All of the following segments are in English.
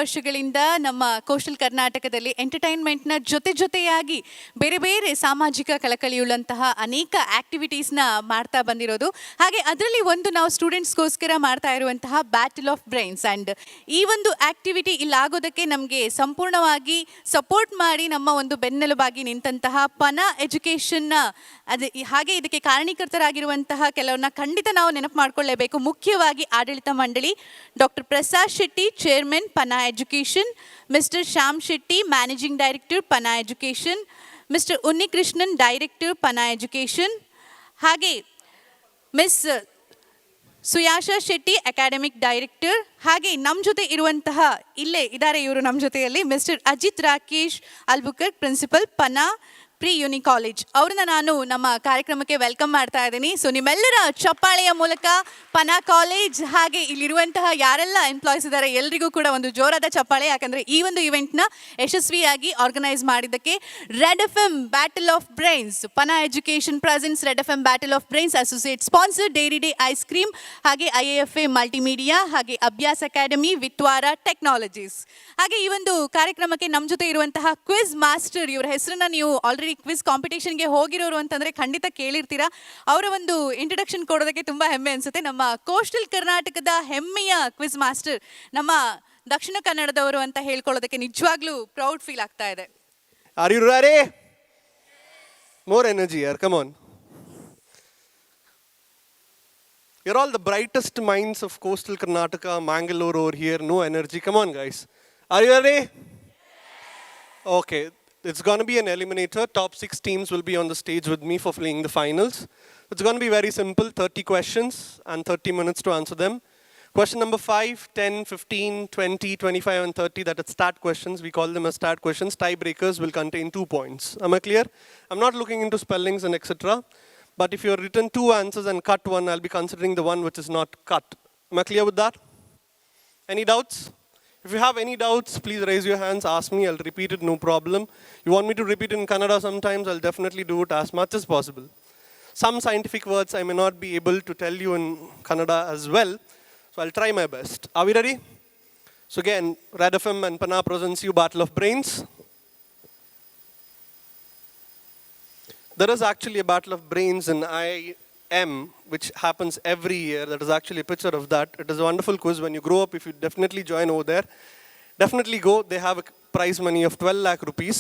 ವರ್ಷಗಳಿಂದ ನಮ್ಮ ಕೋಸ್ಟಲ್ ಕರ್ನಾಟಕದಲ್ಲಿ ಎಂಟರ್ಟೈನ್ಮೆಂಟ್ನ ಜೊತೆಯಾಗಿ ಬೇರೆ ಬೇರೆ ಸಾಮಾಜಿಕ ಕಳಕಳಿಯುಳ್ಳಂತಹ ಅನೇಕ ಆಕ್ಟಿವಿಟೀಸ್ನ ಮಾಡ್ತಾ ಬಂದಿರೋದು. ಹಾಗೆ ಅದರಲ್ಲಿ ಒಂದು ನಾವು ಸ್ಟೂಡೆಂಟ್ಸ್ಗೋಸ್ಕರ ಮಾಡ್ತಾ ಇರುವಂತಹ ಬ್ಯಾಟಲ್ ಆಫ್ ಬ್ರೈನ್ಸ್. ಆ್ಯಂಡ್ ಈ ಒಂದು ಆಕ್ಟಿವಿಟಿ ಇಲ್ಲಾಗೋದಕ್ಕೆ ನಮಗೆ ಸಂಪೂರ್ಣವಾಗಿ ಸಪೋರ್ಟ್ ಮಾಡಿ ನಮ್ಮ ಒಂದು ಬೆನ್ನೆಲುಬಾಗಿ ನಿಂತಹ ಪನಾ ಎಜುಕೇಷನ್ನ ಹಾಗೆ ಇದಕ್ಕೆ ಕಾರಣೀಕರ್ತರಾಗಿರುವಂತಹ ಕೆಲವನ್ನ ಖಂಡಿತ ನಾವು ನೆನಪು ಮಾಡ್ಕೊಳ್ಳೇಬೇಕು. ಮುಖ್ಯವಾಗಿ ಆಡಳಿತ ಮಂಡಳಿ, doctor Prasad Shetty, chairman Pana education, mister Shyam Shetty, managing director Pana education, mister Unnikrishnan, director Pana education, ಹಾಗೆ miss Suyasha Shetty, academic director. ಹಾಗೆ ನಮ್ಮ ಜೊತೆ ಇರುವಂತಹ ಇಲ್ಲೇ ಇದ್ದಾರೆ ಇವರು ನಮ್ಮ ಜೊತೆಯಲ್ಲಿ mister Ajit Rakesh Albuquerque, principal Pana pre uni college. ಅವ್ರನ್ನ ನಾನು ನಮ್ಮ ಕಾರ್ಯಕ್ರಮಕ್ಕೆ ವೆಲ್ಕಮ್ ಮಾಡ್ತಾ ಇದ್ದೀನಿ. ಸೊ ನಿಮ್ಮೆಲ್ಲರ ಚಪ್ಪಾಳೆಯ ಮೂಲಕ ಪನಾ ಕಾಲೇಜ್ ಹಾಗೆ ಇಲ್ಲಿರುವಂತಹ ಯಾರೆಲ್ಲ ಎಂಪ್ಲಾಯ್ಸ್ ಇದ್ದಾರೆ ಎಲ್ರಿಗೂ ಕೂಡ ಒಂದು ಜೋರಾದ ಚಪ್ಪಾಳೆ. ಯಾಕಂದರೆ ಈ ಒಂದು ಇವೆಂಟ್ನ ಯಶಸ್ವಿಯಾಗಿ ಆರ್ಗನೈಸ್ ಮಾಡಿದ್ದಕ್ಕೆ. Red F M battle of brains, Pana education presents red F M battle of brains, associate sponsor dairy day ice cream, ಹಾಗೆ IAFA ಮಲ್ಟಿಮೀಡಿಯಾ, ಹಾಗೆ ಅಭ್ಯಾಸ್ ಅಕಾಡೆಮಿ, ವಿತ್ವಾರ ಟೆಕ್ನಾಲಜೀಸ್. ಹಾಗೆ ಈ ಒಂದು ಕಾರ್ಯಕ್ರಮಕ್ಕೆ ನಮ್ಮ ಜೊತೆ ಇರುವಂತಹ ಕ್ವಿಜ್ ಮಾಸ್ಟರ್, ಇವರ ಹೆಸರನ್ನ ನೀವು ಆಲ್ರೆಡಿ ಕ್ವಿಜ್ ಕಾಂಪಿಟೇಷನ್ಗೆ ಹೋಗಿರೋರು ಅಂತಂದರೆ ಖಂಡಿತ ಕೇಳಿರ್ತೀರಾ. ಅವರ ಒಂದು ಇಂಟ್ರಡಕ್ಷನ್ ಕೊಡೋದಕ್ಕೆ ತುಂಬ ಹೆಮ್ಮೆ ಅನಿಸುತ್ತೆ. ನಮ್ಮ ಕೋಸ್ಟಲ್ ಕರ್ನಾಟಕದ ಹೆಮ್ಮೆಯ ಕ್ವಿಜ್ ಮಾಸ್ಟರ್, ನಮ್ಮ ದಕ್ಷಿಣ ಕನ್ನಡದವರು ಅಂತ ಹೇಳ್ಕೊಳ್ಳೋದಕ್ಕೆ ನಿಜವಾಗ್ಲೂ ಪ್ರೌಡ್ ಫೀಲ್ ಆಗ್ತಾ ಇದೆ. Are you ready? More energy here, come on. You're all the brightest minds of coastal Karnataka, Mangalore over here, no energy. Come on guys. Are you ready? Okay. It's going to be an eliminator. Top 6 teams will be on the stage with me for playing the finals. It's going to be very simple, 30 questions and 30 minutes to answer them. Question number 5, 10, 15, 20, 25 and 30, that is stat questions. We call them as stat questions. Tiebreakers will contain 2 points. Am I clear? I'm not looking into spellings and etc. But if you have written 2 answers and cut one, I'll be considering the one which is not cut. Am I clear with that? Any doubts? If you have any doubts, please raise your hands, ask me, I'll repeat it, no problem. You want me to repeat it in Kannada sometimes, I'll definitely do it as much as possible. Some scientific words I may not be able to tell you in Kannada as well, so I'll try my best. Are we ready? So again, Red FM and Pana presents you Battle of Brains. There is actually a Battle of Brains in IM, which happens every year. That is actually a picture of that. It is a wonderful quiz. When you grow up, if you definitely join over there, definitely go. They have a prize money of 12 lakh rupees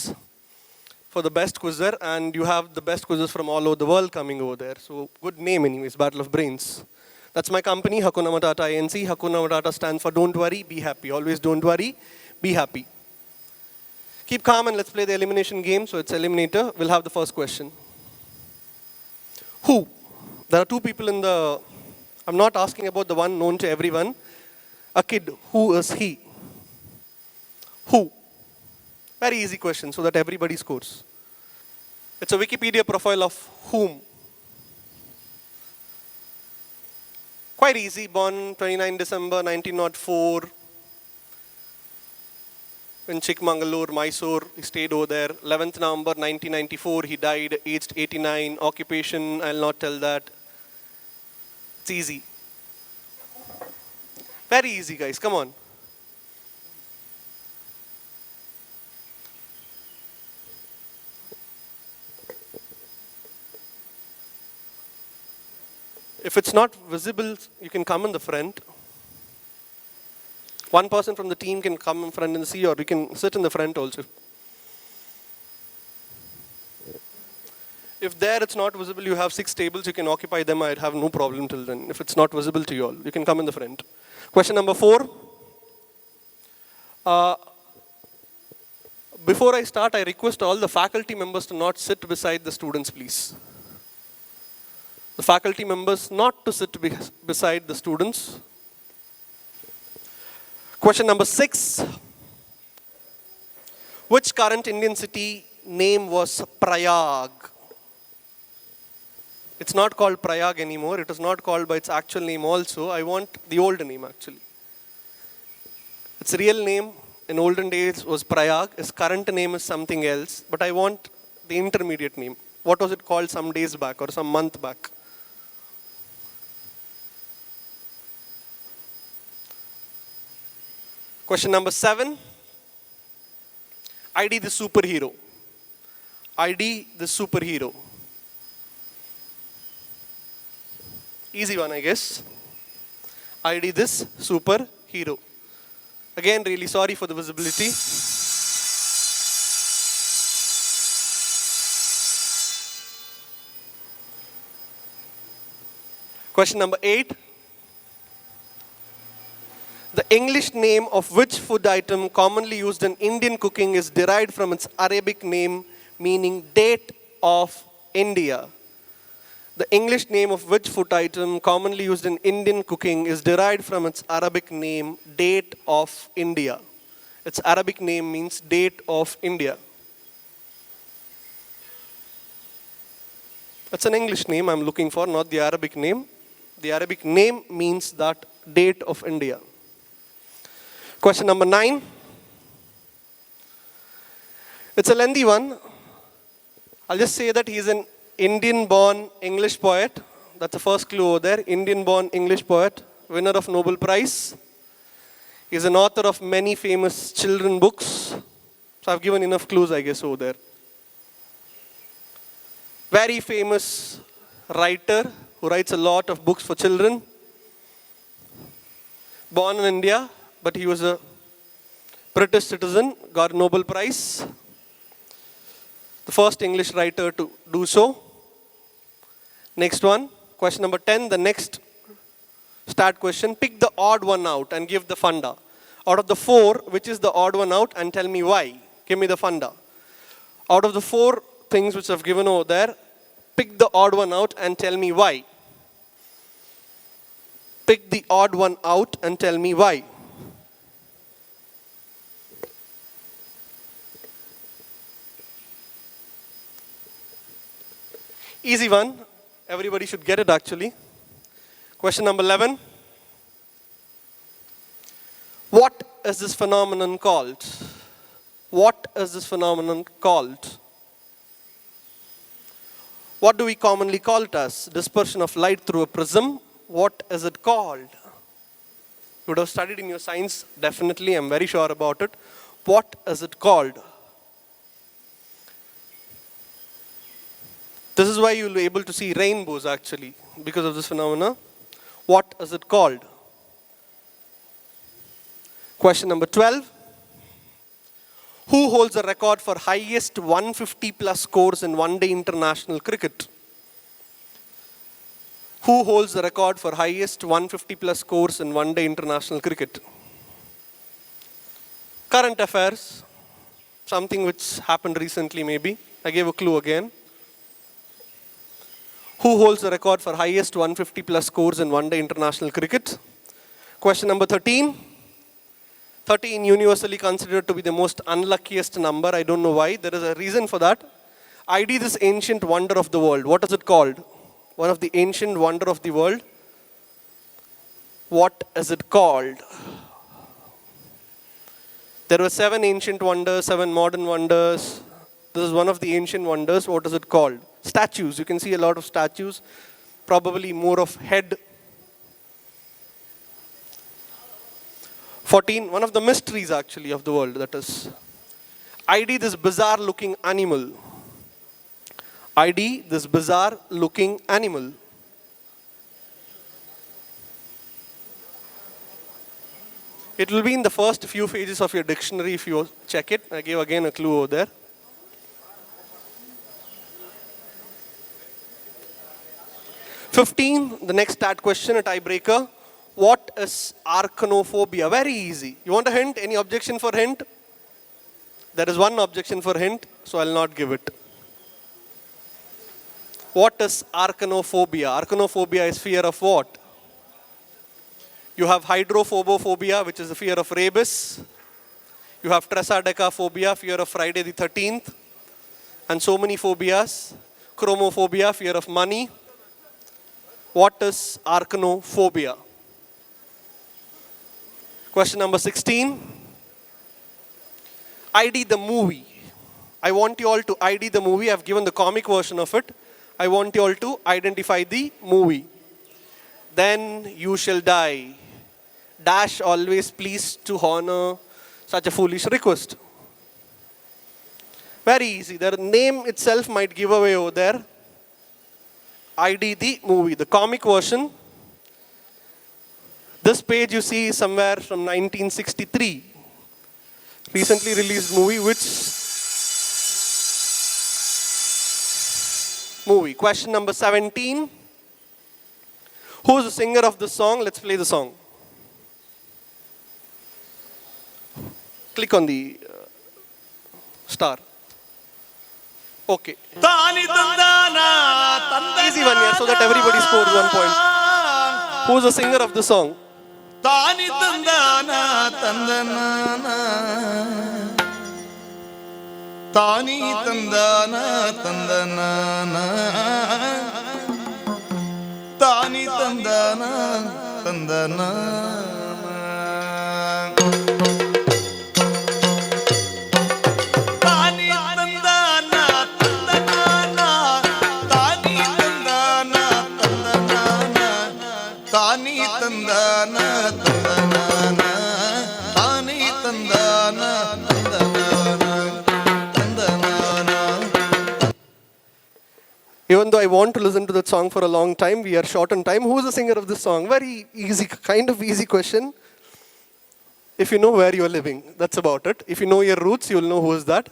for the best quizzer, and you have the best quizzers from all over the world coming over there. So good name anyways, Battle of Brains. That's my company, Hakuna Matata Inc. Hakuna Matata stands for don't worry, be happy. Always don't worry, be happy. Keep calm and let's play the elimination game. So it's eliminator. We'll have the first question. Who? There are 2 people in the, I'm not asking about the one known to everyone. A kid, who is he? Who? Very easy question so that everybody scores. It's a Wikipedia profile of whom. Quite easy, born 29 December 1904 in Chikmagalur, Mysore. He stayed over there. 11th November 1994, he died aged 89. Occupation, I'll not tell that. It's easy. Very easy, guys. Come on. If it's not visible, you can come in the front. One person from the team can come in front and see, or you can sit in the front also. If there it's not visible, you have 6 tables, you can occupy them, I'd have no problem till then. If it's not visible to you all, you can come in the front. Question number 4. Before I start, I request all the faculty members to not sit beside the students, please. The faculty members not to sit beside the students. Question number 6. Which current Indian city name was Prayag? It's not called Prayag anymore. It is not called by its actual name also. I want the old name actually. Its real name in olden days was Prayag. Its current name is something else. But I want the intermediate name. What was it called some days back or some month back? Question number 7. ID the superhero. ID the superhero. Easy one, I guess. ID this superhero. Again, really sorry for the visibility. Question number 8. The English name of which food item commonly used in Indian cooking is derived from its Arabic name meaning date of India? The English name of which food item commonly used in Indian cooking is derived from its Arabic name date of India? Its Arabic name means date of India. That's an English name I'm looking for, not the Arabic name. The Arabic name means that date of India. Question number 9. It's a lengthy one. I'll just say that he's an Indian-born English poet. That's the first clue over there. Indian-born English poet, winner of Nobel Prize. He's an author of many famous children books. So I've given enough clues, I guess, over there. Very famous writer who writes a lot of books for children. Born in India, but he was a British citizen, got a Nobel Prize. The first English writer to do so. Next one, question number 10, the next start question. Pick the odd one out and give the funda. Out of the 4, which is the odd one out, and tell me why. Give me the funda. Out of the 4 things which I've given over there, pick the odd one out and tell me why. Pick the odd one out and tell me why. Easy one. Everybody should get it actually. Question number 11. What is this phenomenon called? What is this phenomenon called? What do we commonly call it as? Dispersion of light through a prism. What is it called? You would have studied in your science, definitely, I'm very sure about it. What is it called? This is why you will be able to see rainbows actually, because of this phenomena. What is it called? Question number 12. Who holds the record for highest 150 plus scores in one-day international cricket? Who holds the record for highest 150 plus scores in one-day international cricket? Current affairs, something which happened recently maybe. I gave a clue again. Who holds the record for highest 150 plus scores in one-day international cricket? Question number 13. 13 universally considered to be the most unluckiest number. I don't know why. There is a reason for that. ID this ancient wonder of the world. What is it called? One of the ancient wonder of the world. What is it called? There were 7 ancient wonders, 7 modern wonders. This is one of the ancient wonders. What is it called? Statues. You can see a lot of statues. Probably more of head. 14. One of the mysteries actually of the world. That is. ID this bizarre looking animal. ID this bizarre looking animal. It will be in the first few pages of your dictionary if you check it. I gave again a clue over there. 15, the next stat question, a tiebreaker. What is arachnophobia? Very easy. You want a hint? Any objection for hint? There is one objection for hint, so I'll not give it. What is arachnophobia? Arachnophobia is fear of what? You have hydrophobophobia, which is the fear of rabies. You have triskaidekaphobia, fear of Friday the 13th. And so many phobias. Chromophobia, fear of money. What is arachnophobia? Question number 16. ID the movie. I want you all to ID the movie. I've given the comic version of it. I want you all to identify the movie. Then you shall die. Dash always pleased to honor such a foolish request? Very easy. Their name itself might give away over there. ID the movie, the comic version. This page you see is somewhere from 1963. Recently released movie. Which movie? Question number 17. Who is the singer of the song? Let's play the song. Click on the star. Okay. Easy one here so that everybody scores 1 point. Who is the singer of the song? Tani tandana tandana Tani tandana tandana Tani tandana tandana Tani tandana tandana Tani tandana tandana Tani tandana tandana Tani tandana tandana Even though I want to listen to that song for a long time, we are short on time. Who is the singer of this song? Very easy, kind of easy question. If you know where you are living, that's about it. If you know your roots, you will know who is that.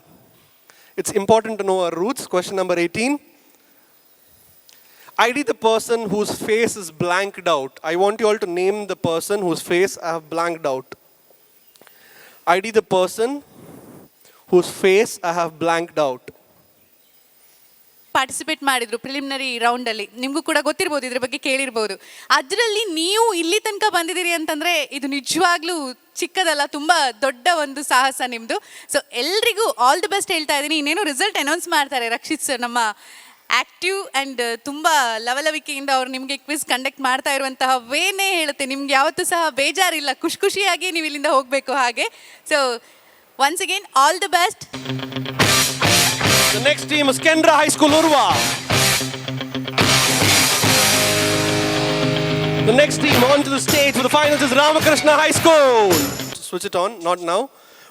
It's important to know our roots. Question number 18. ID the person whose face is blanked out. I want you all to name the person whose face I have blanked out. ID the person whose face I have blanked out. Participate ಮಾಡಿದ್ರು preliminary ರೌಂಡಲ್ಲಿ, ನಿಮಗೂ ಕೂಡ ಗೊತ್ತಿರ್ಬೋದು, ಇದ್ರ ಬಗ್ಗೆ ಕೇಳಿರ್ಬೋದು. ಅದರಲ್ಲಿ ನೀವು ಇಲ್ಲಿ ತನಕ ಬಂದಿದ್ದೀರಿ ಅಂತಂದರೆ ಇದು ನಿಜವಾಗ್ಲೂ ಚಿಕ್ಕದಲ್ಲ, ತುಂಬ ದೊಡ್ಡ ಒಂದು ಸಾಹಸ ನಿಮ್ಮದು. ಸೊ ಎಲ್ರಿಗೂ ಆಲ್ ದಿ ಬೆಸ್ಟ್ ಹೇಳ್ತಾ ಇದ್ದೀನಿ. ಇನ್ನೇನು ರಿಸಲ್ಟ್ ಅನೌನ್ಸ್ ಮಾಡ್ತಾರೆ ರಕ್ಷಿತ್ ಸರ್, ನಮ್ಮ ಆ್ಯಕ್ಟಿವ್ ಆ್ಯಂಡ್ ತುಂಬ ಲವಲವಿಕೆಯಿಂದ ಅವರು ನಿಮಗೆ ಕ್ವಿಸ್ ಕಂಡಕ್ಟ್ ಮಾಡ್ತಾ ಇರುವಂತಹ ವೇನೇ ಹೇಳುತ್ತೆ, ನಿಮ್ಗೆ ಯಾವತ್ತೂ ಸಹ ಬೇಜಾರಿಲ್ಲ, ಖುಷಿಯಾಗಿ ನೀವು ಇಲ್ಲಿಂದ ಹೋಗಬೇಕು ಹಾಗೆ. So once again all the best. The next team is Kendra High School, Urva. The next team onto the stage for the finals is Ramakrishna High School. Switch it on, not now.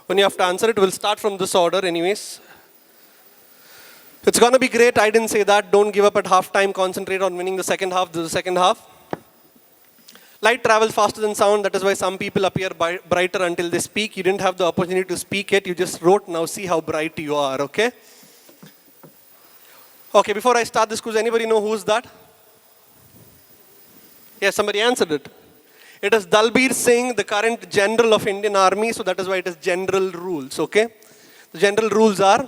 When you have to answer it, we'll start from this order anyways. It's going to be great. I didn't say that. Don't give up at half-time. Concentrate on winning the second half. This is the second half. Light travels faster than sound. That is why some people appear brighter until they speak. You didn't have the opportunity to speak yet. You just wrote. Now see how bright you are, okay? Okay, before I start this quiz, anybody know who's that? Yes, somebody answered it. It is Dalbir Singh, the current general of Indian Army, so that is why it is general rules, okay? The general rules are,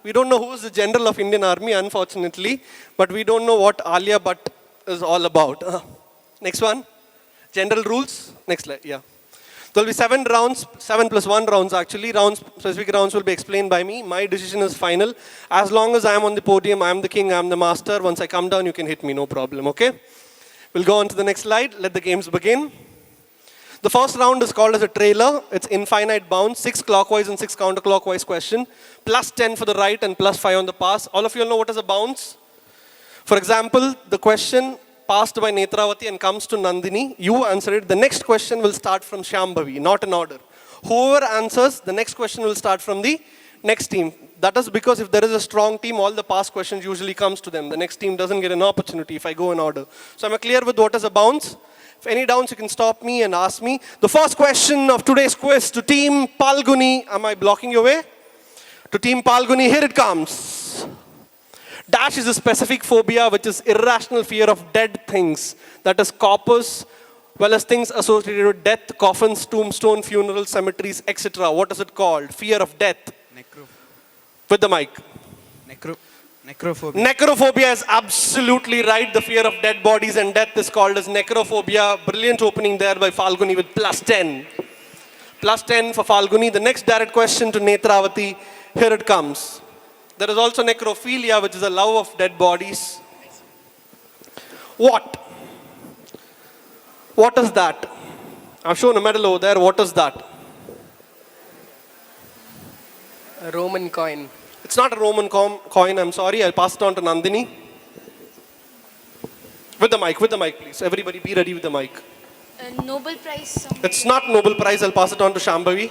we don't know who is the general of Indian Army, unfortunately, but we don't know what Alia Bhatt is all about. Next one, general rules, next slide, yeah. There will be 7 rounds, 7 plus 1 rounds actually. Specific rounds will be explained by me. My decision is final. As long as I am on the podium, I am the king, I am the master. Once I come down, you can hit me, no problem, okay? We'll go on to the next slide. Let the games begin. The first round is called as a trailer. It's infinite bounds, 6 clockwise and 6 counterclockwise question. Plus 10 for the right and plus 5 on the pass. All of you know what is a bounce? For example, the question passed by Netravati and comes to Nandini, you answer it. The next question will start from Shambhavi, not in order. Whoever answers, the next question will start from the next team. That is because if there is a strong team, all the past questions usually comes to them. The next team doesn't get an opportunity if I go in order. So am I clear with what is a bounce? If any doubts, you can stop me and ask me. The first question of today's quiz to Team Palguni. Am I blocking your way? To Team Palguni, here it comes. Dash is a specific phobia which is irrational fear of dead things. That is corpus, well as things associated with death, coffins, tombstone, funerals, cemeteries, etc. What is it called? Fear of death. With the mic. Necrophobia. Necrophobia is absolutely right. The fear of dead bodies and death is called as necrophobia. Brilliant opening there by Falguni with plus 10. Plus 10 for Falguni. The next direct question to Netravati. Here it comes. There is also necrophilia, which is a love of dead bodies. What? What is that? I've shown a medal over there. What is that? A Roman coin. It's not a Roman coin. I'm sorry. I'll pass it on to Nandini. With the mic, please. Everybody be ready with the mic. A Nobel Prize. It's not Nobel Prize. I'll pass it on to Shambhavi.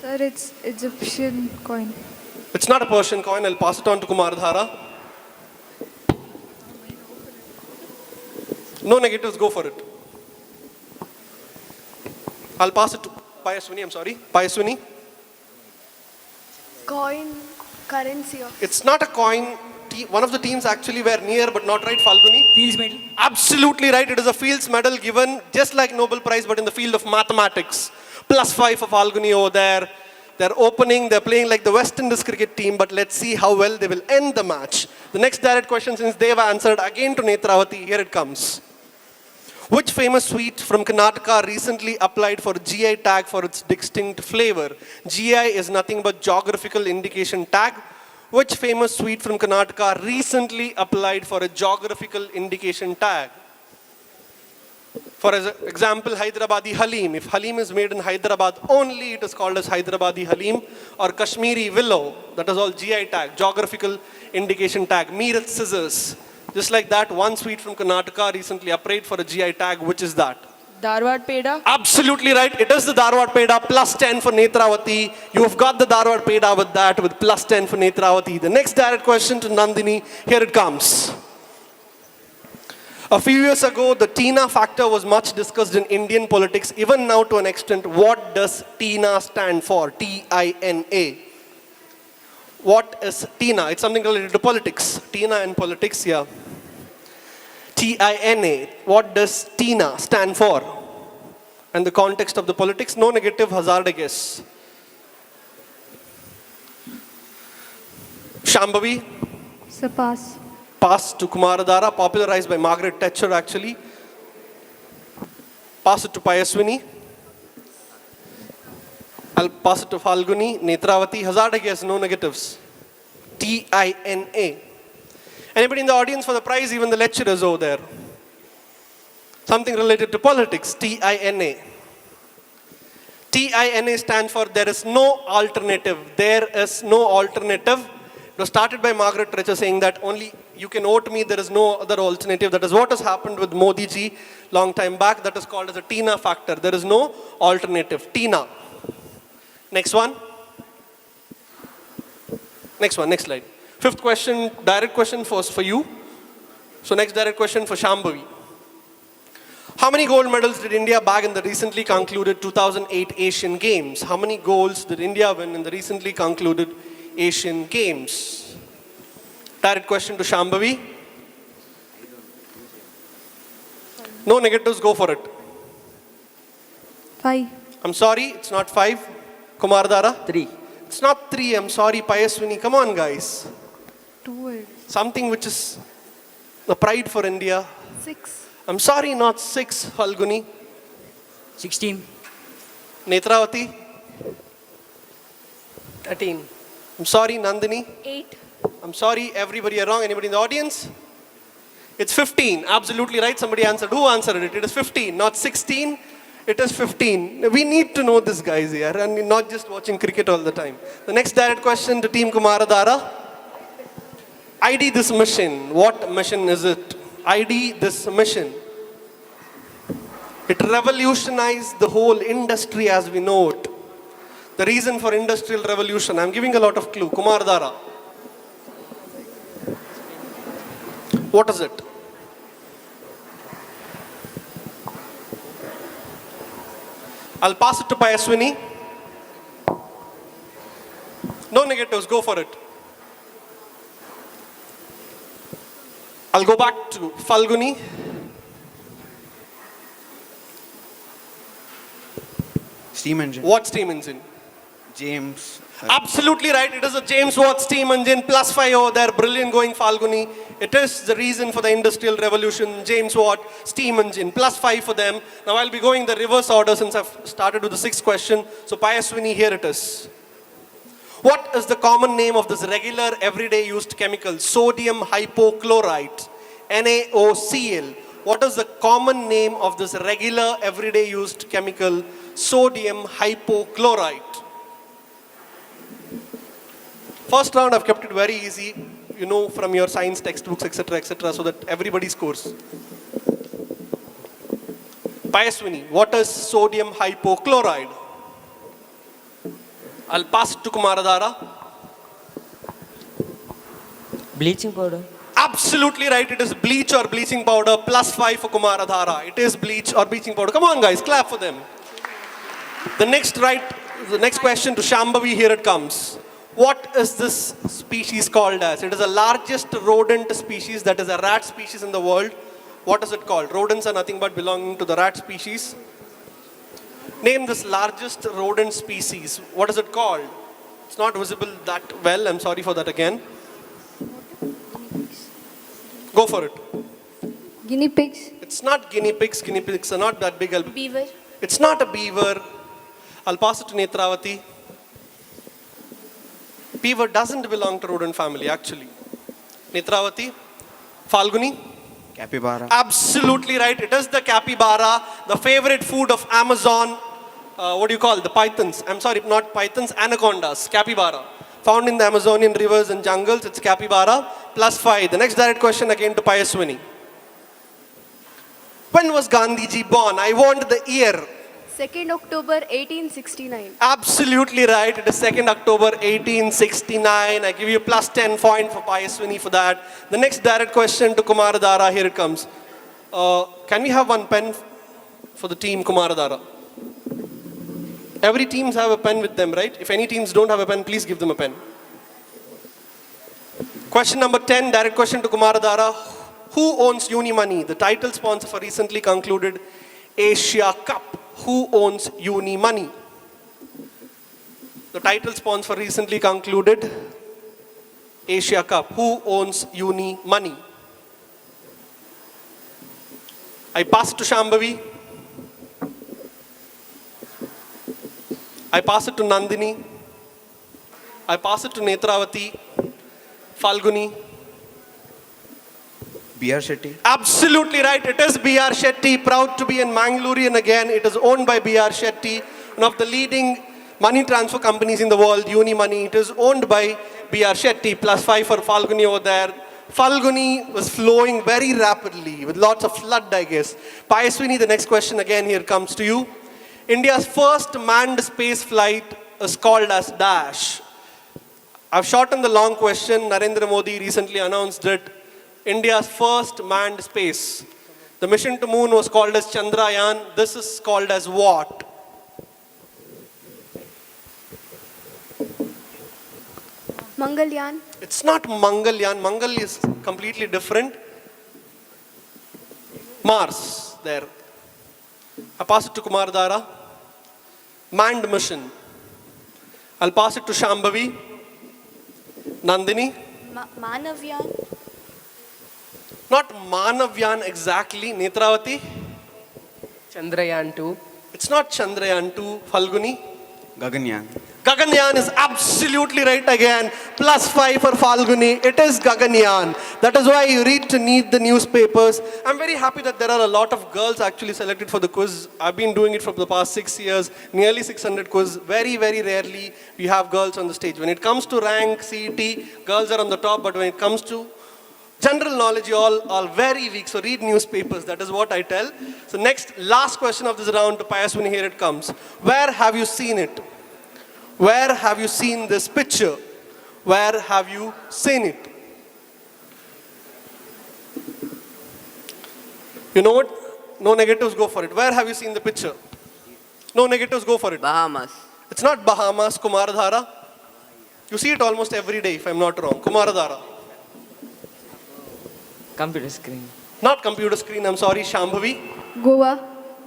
Sir, it's Egyptian coin. It's not a Persian coin. I'll pass it on to Kumar Dhara. No negatives, go for it. I'll pass it to Payaswini, I'm sorry. Payaswini. Coin, currency of. It's not a coin. One of the teams actually were near but not right, Falguni. Fields medal. Absolutely right. It is a Fields Medal given just like Nobel Prize but in the field of mathematics. +5 for Falguni over there. They're opening, they're playing like the West Indies cricket team, but let's see how well they will end the match. The next direct question, since they've answered, again to Netravati, here it comes. Which famous sweet from Karnataka recently applied for GI tag for its distinct flavor? GI is nothing but geographical indication tag. Which famous sweet from Karnataka recently applied for a geographical indication tag? For example, Hyderabadi Halim. If Halim is made in Hyderabad only, it is called as Hyderabadi Halim. Or Kashmiri Willow, that is all GI tag, geographical indication tag. Meerut Scissors. Just like that, one sweet from Karnataka recently applied for a GI tag. Which is that? Dharwad Peda. Absolutely right. It is the Dharwad Peda, +10 for Netravati. You've got the Dharwad Peda with that, with +10 for Netravati. The next direct question to Nandini, here it comes. A few years ago, the TINA factor was much discussed in Indian politics, even now to an extent. What does TINA stand for? T-I-N-A. What is TINA? It's something related to politics. TINA and politics, yeah. T-I-N-A. What does TINA stand for? And the context of the politics, no negative, hazard a guess. Shambhavi? Sir, pass. Pass to Kumar Dhara, popularized by Margaret Thatcher actually. Pass it to Payaswini. I'll pass it to Falguni, Netravati. Hazard a guess, no negatives. T-I-N-A. Anybody in the audience for the prize? Even the lecturers over there. Something related to politics. T-I-N-A. T-I-N-A stands for there is no alternative. There is no alternative. It was started by Margaret Thatcher saying that only you can vote me, there is no other alternative. That is what has happened with Modi ji long time back. That is called as a TINA factor. There is no alternative. TINA. Next one. Next one, next slide. Fifth question, direct question first for you. So next direct question for Shambhavi. How many gold medals did India bag in the recently concluded 2008 Asian Games? How many golds did India win in the recently concluded Asian Games? Direct question to Shambhavi. No negatives, go for it. 5. I'm sorry, it's not 5. Kumar Dhara? 3. It's not 3, I'm sorry, Payaswini. Come on, guys. 2. Something which is the pride for India. 6. I'm sorry, not 6, Falguni. 16. Netravati? 13. I'm sorry, Nandini. 8. I'm sorry, everybody are wrong. Anybody in the audience? It's 15. Absolutely right. Somebody answered. Who answered it? It is 15, not 16. It is 15. We need to know this, guys, here, and not just watching cricket all the time. The next direct question to Team Kumar Dhara. ID this mission. What mission is it? ID this mission. It revolutionized the whole industry as we know it. The reason for industrial revolution. I'm giving a lot of clue. Kumar Dhara. What is it? I'll pass it to Payaswini. No negatives, go for it. I'll go back to Falguni. Steam engine. What steam engine? James. Absolutely right. It is a James Watt steam engine, +5 over there. Brilliant going, Falguni. It is the reason for the Industrial Revolution. James Watt steam engine, +5 for them. Now I'll be going the reverse order since I've started with the 6th question. So Payaswini, here it is. What is the common name of this regular everyday used chemical? Sodium hypochlorite, NaOCl. What is the common name of this regular everyday used chemical? Sodium hypochlorite. First round, I've kept it very easy, you know, from your science textbooks, etc., so that everybody scores. Payaswini, what is sodium hypochlorite? I'll pass it to Kumaradhara. Bleaching powder. Absolutely right. It is bleach or bleaching powder. +5 for Kumaradhara. It is bleach or bleaching powder. Come on, guys, clap for them. The next question to Shambhavi. Here it comes. What is this species called as? It is the largest rodent species. That is a rat species in the world. What is it called? Rodents are nothing but belonging to the rat species. Name this largest rodent species. What is it called? It's not visible that well. I'm sorry for that again. Go for it. Guinea pigs. It's not guinea pigs. Guinea pigs are not that big. Beaver. It's not a beaver. I'll pass it to Netravati. Beaver doesn't belong to rodent family, actually. Netravati. Falguni. Capybara. Absolutely right. It is the capybara, the favorite food of Amazon. What do you call the pythons? I'm sorry, not pythons, anacondas. Capybara. Found in the Amazonian rivers and jungles. It's capybara. +5. The next direct question again to Payaswini. When was Gandhiji born? I want the year. 2nd October 1869. Absolutely right. It is 2nd October 1869. I give you +10 point for Payaswini for that. The next direct question to Kumaradhara. Here it comes. Can we have one pen for the team Kumaradhara? Every teams have a pen with them, right? If any teams don't have a pen, please give them a pen. Question number 10, direct question to Kumaradhara. Who owns Unimoney, the title sponsor for recently concluded Asia Cup? Who owns Unimoney? The title sponsor for recently concluded Asia Cup. Who owns Unimoney? I pass it to Shambhavi. I pass it to Nandini. I pass it to Netravati. Falguni. B.R. Shetty. Absolutely right. It is B.R. Shetty. Proud to be in Mangalorean again. It is owned by B.R. Shetty, one of the leading money transfer companies in the world, Unimoney. It is owned by B.R. Shetty. +5 for Falguni over there. Falguni was flowing very rapidly with lots of flood, I guess. Payaswini, the next question again here comes to you. India's first manned space flight is called as Dash. I've shortened the long question. Narendra Modi recently announced it. India's first manned space. The mission to moon was called as Chandrayaan. This is called as what? Mangalyaan. It's not Mangalyaan. Mangal is completely different. Mars, there. I pass it to Kumaradhara. Manned mission. I'll pass it to Shambhavi. Nandini. Manavyaan. Not Manavyan exactly. Netravati. Chandrayaan 2. It's not Chandrayaan 2. Falguni. Gaganyaan. Gaganyaan is absolutely right again. +5 for Falguni. It is Gaganyaan. That is why you read to need the newspapers. I'm very happy that there are a lot of girls actually selected for the quiz. I've been doing it for the past 6 years. Nearly 600 quiz. Very, very rarely we have girls on the stage. When it comes to rank, CET, girls are on the top. But when it comes to general knowledge, you all are very weak. So read newspapers. That is what I tell. So next, last question of this round to Payaswini. Here it comes. Where have you seen it? Where have you seen this picture? Where have you seen it? You know what? No negatives, go for it. Where have you seen the picture? No negatives, go for it. Bahamas. It's not Bahamas, Kumaradhara. You see it almost every day, if I'm not wrong. Kumaradhara. Computer screen. Not computer screen, I'm sorry, Shambhavi. Goa.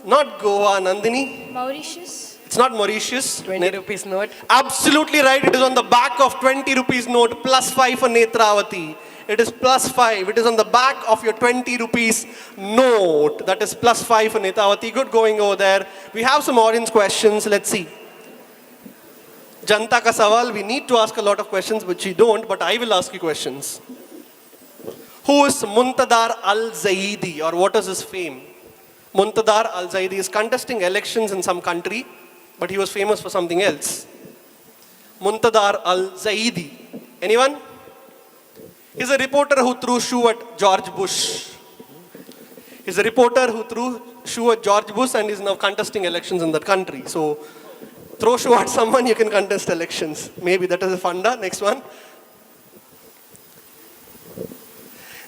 Not Goa, Nandini. Mauritius. It's not Mauritius. 20 rupees note. Absolutely right. It is on the back of 20 rupees note. +5 for Netravati. It is +5. It is on the back of your 20 rupees note. That is +5 for Netravati. Good going over there. We have some audience questions. Let's see. Janta ka sawal. We need to ask a lot of questions, which we don't, but I will ask you questions. Who is Muntadar al-Zaidi, or what is his fame? Muntadar al-Zaidi is contesting elections in some country, but he was famous for something else. Muntadar al-Zaidi. Anyone? He's a reporter who threw shoe at George Bush. He's a reporter who threw shoe at George Bush and is now contesting elections in that country. So Throw shoe at someone, you can contest elections. Maybe that is a funda. Next one.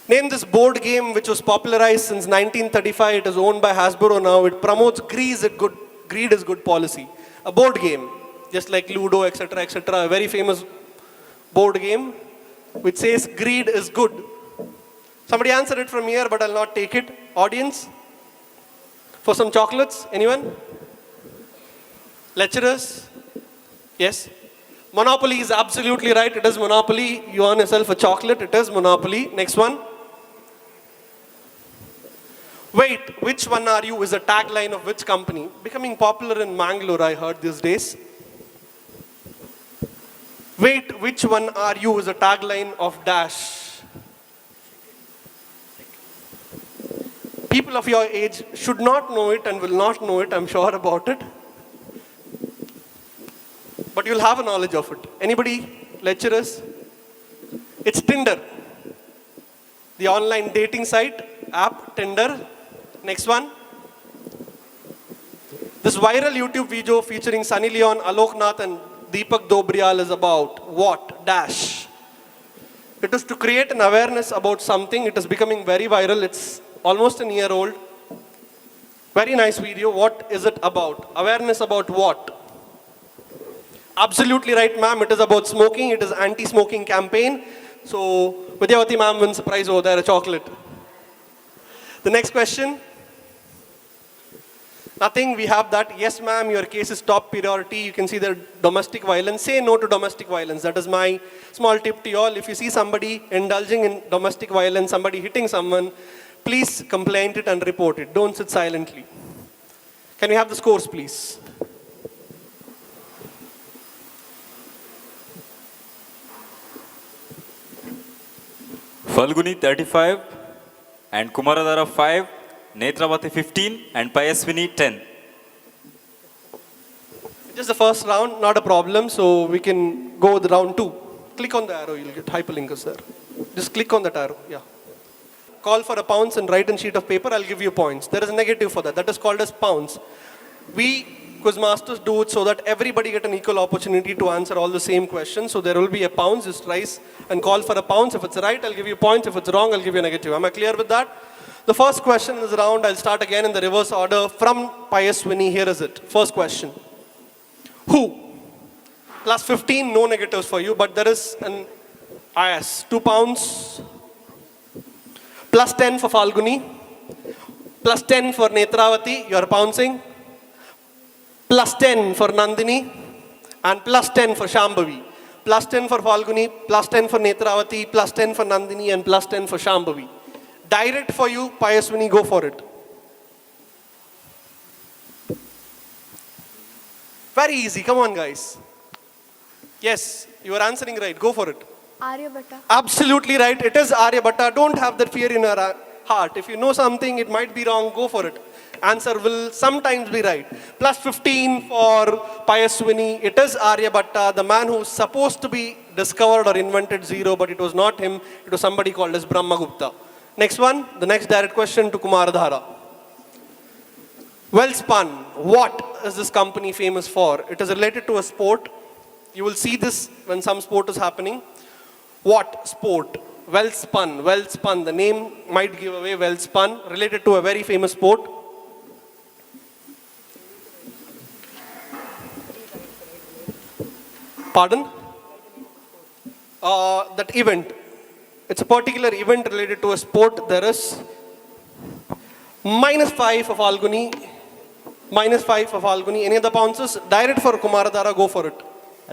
Name this board game which was popularized since 1935. It is owned by Hasbro now. It promotes greed is good policy. A board game, just like Ludo, etc., etc. A very famous board game which says greed is good. Somebody answer it from here, but I'll not take it. Audience? For some chocolates? Anyone? Lecturers? Yes? Monopoly is absolutely right. It is Monopoly. You earn yourself a chocolate. It is Monopoly. Next one. Wait, which one are you is a tagline of which company? Becoming popular in Mangalore, I heard these days. Wait, which one are you is a tagline of Dash. People of your age should not know it and will not know it, I'm sure about it. But you'll have a knowledge of it. Anybody? Lecturers? It's Tinder. The online dating site, app, Tinder. Next one. This viral YouTube video featuring Sunny Leon, Alok Nath and Deepak Dobriyal is about what? Dash. It is to create an awareness about something. It is becoming very viral. It's almost a year old. Very nice video. What is it about? Awareness about what? Absolutely right, ma'am. It is about smoking. It is anti-smoking campaign. So, Vidyavati ma'am wins a prize over there, a chocolate. The next question. Nothing, we have that. Yes, ma'am, your case is top priority. You can see the domestic violence. Say no to domestic violence. That is my small tip to you all. If you see somebody indulging in domestic violence, somebody hitting someone, please complain it and report it. Don't sit silently. Can we have the scores, please? Falguni 35 and Kumaradhara 5, Netravati 15 and Payaswini 10. Just the first round, not a problem, so we can go with round 2. Click on the arrow, you'll get hyperlinkers there. Just click on that arrow, yeah. Call for a pounce and write in sheet of paper, I'll give you points. There is a negative for that, that is called as pounce. We quizmasters do it so that everybody get an equal opportunity to answer all the same questions. So there will be a pounce, just rise and call for a pounce. If it's right, I'll give you points. If it's wrong, I'll give you a negative. Am I clear with that? The first question in this round, I'll start again in the reverse order from Payaswini. Here is it. First question. Who? Plus 15, no negatives for you, but there is an IS. 2 pounds. Plus 10 for Falguni. Plus 10 for Netravati. You are pouncing. Plus 10 for Nandini. And plus 10 for Shambhavi. Plus 10 for Falguni. Plus 10 for Netravati. Plus 10 for Nandini. And plus 10 for Shambhavi. Direct for you, Payaswini, go for it. Very easy, come on guys. Yes, you are answering right, go for it. Aryabhatta. Absolutely right, it is Aryabhatta. Don't have that fear in your heart. If you know something, it might be wrong, go for it. Answer will sometimes be right. Plus 15 for Payaswini. It is Aryabhatta, the man who is supposed to be discovered or invented zero, but it was not him. It was somebody called as Brahmagupta. Next one, the next direct question to Kumaradhara. Well spun. What is this company famous for? It is related to a sport. You will see this when some sport is happening. What sport? Well spun. Well spun. The name might give away well spun. Related to a very famous sport. Pardon? That event. It's a particular event related to a sport. There is -5 for Falguni. -5 for Falguni. Any other pounces? Direct for Kumaradhara, go for it.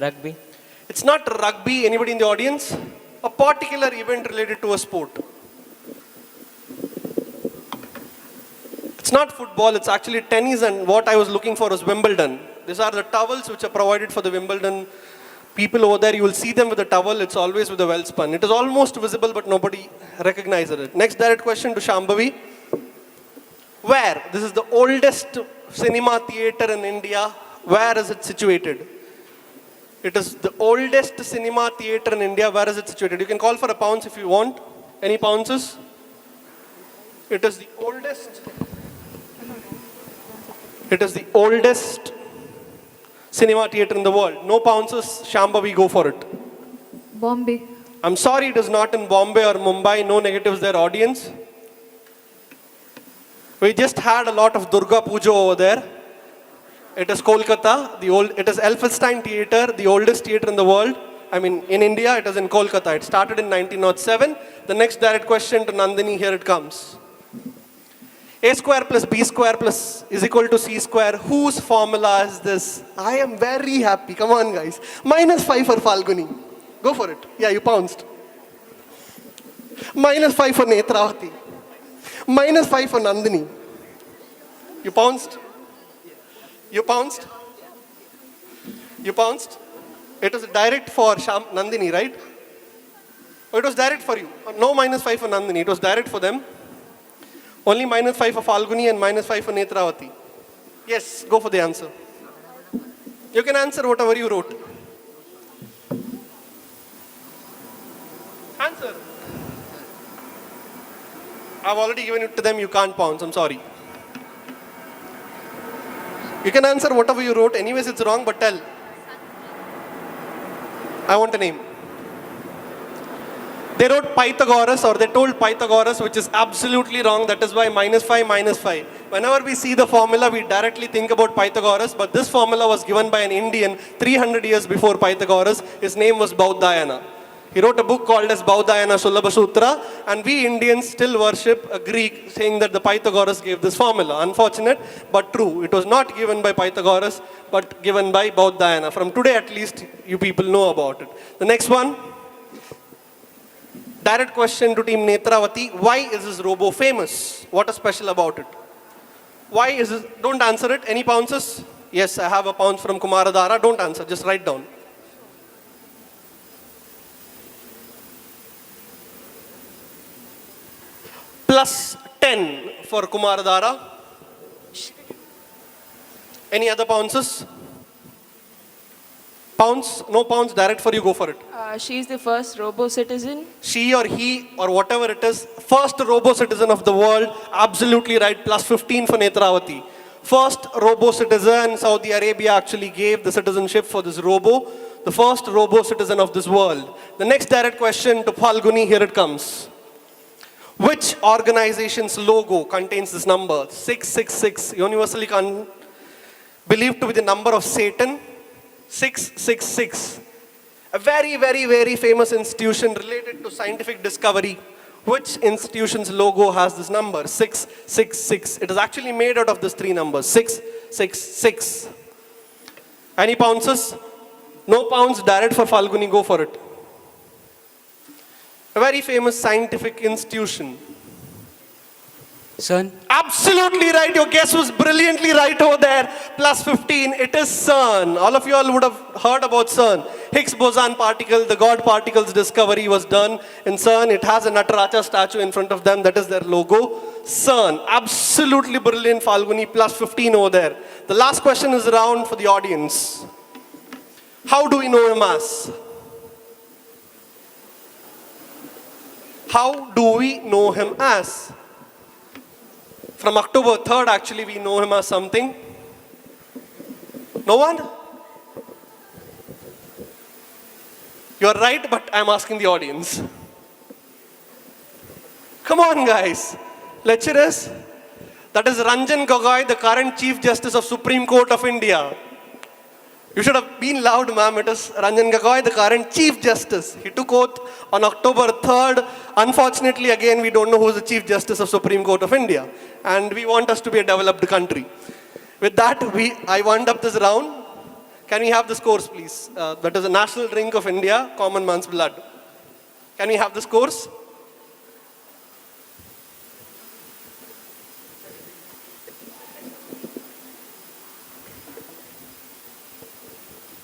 Rugby. It's not rugby. Anybody in the audience? A particular event related to a sport. It's not football, it's actually tennis, and what I was looking for was Wimbledon. These are the towels which are provided for the Wimbledon people over there. You will see them with a towel, it's always with a well spun. It is almost visible, but nobody recognizes it. Next direct question to Shambhavi. Where? This is the oldest cinema theater in India. Where is it situated? It is the oldest cinema theater in India. Where is it situated? You can call for a pounce if you want. Any pounces? It is the oldest. It is the oldest cinema theatre in the world? No pounces, Shambhavi, go for it. Bombay. I'm sorry it is not in Bombay or Mumbai, no negatives there, audience. We just had a lot of Durga Puja over there. It is Kolkata, it is Elphinstone Theatre, the oldest theatre in the world. I mean, in India, it is in Kolkata. It started in 1907. The next direct question to Nandini, here it comes. A square plus B square plus is equal to C square. Whose formula is this? I am very happy. Come on, guys. -5 for Falguni. Go for it. Yeah, you pounced. -5 for Netravati. -5 for Nandini. You pounced? You pounced? You pounced? It was direct for Nandini, right? Oh, it was direct for you. No -5 for Nandini. It was direct for them. Only -5 for Falguni and -5 for Netravati. Yes, go for the answer. You can answer whatever you wrote. Answer. I've already given it to them. You can't pounce. I'm sorry. You can answer whatever you wrote. Anyways, it's wrong, but tell. I want a name. They wrote Pythagoras, or they told Pythagoras, which is absolutely wrong. That is why -5, -5. Whenever we see the formula, we directly think about Pythagoras, but this formula was given by an Indian 300 years before Pythagoras. His name was Baudhayana. He wrote a book called as Baudhayana Sulabha Sutra, and we Indians still worship a Greek saying that the Pythagoras gave this formula. Unfortunate, but true. It was not given by Pythagoras, but given by Baudhayana. From today at least, you people know about it. The next one. Direct question to team Netravati. Why is this robo famous? What is special about it? Why is this? Don't answer it. Any pounces? Yes, I have a pounce from Kumaradhara. Don't answer. Just write down. +10 for Kumaradhara. Any other pounces? Pounds? No pounds. Direct for you. Go for it. She is the first robo-citizen. She or he or whatever it is, first robo-citizen of the world, absolutely right, +15 for Netravati. First robo-citizen, Saudi Arabia actually gave the citizenship for this robo, the first robo-citizen of this world. The next direct question to Falguni, here it comes. Which organization's logo contains this number? 666, universally believed to be the number of Satan. 666. A very, very, very famous institution related to scientific discovery. Which institution's logo has this number? 666. It is actually made out of these three numbers. 666. Any pounces? No pounds. Direct for Falguni. Go for it. A very famous scientific institution. Sun. Absolutely right. Your guess was brilliantly right over there. +15. It is CERN. All of you all would have heard about CERN. Higgs boson particle, the God particles discovery was done in CERN. It has a Nataraja statue in front of them. That is their logo. CERN. Absolutely brilliant, Falguni. +15 over there. The last question is around for the audience. How do we know him as? How do we know him as? From October 3rd, actually, we know him as something. No one? You're right, but I'm asking the audience. Come on, guys. Lecturers. That is Ranjan Gogoi, the current Chief Justice of Supreme Court of India. You should have been loud, ma'am. It is Ranjan Gogoi, the current Chief Justice. He took oath on October 3rd. Unfortunately, again, we don't know who is the Chief Justice of Supreme Court of India. And we want us to be a developed country. With that, I wound up this round. Can we have the scores, please? That is a national drink of India, common man's blood. Can we have the scores?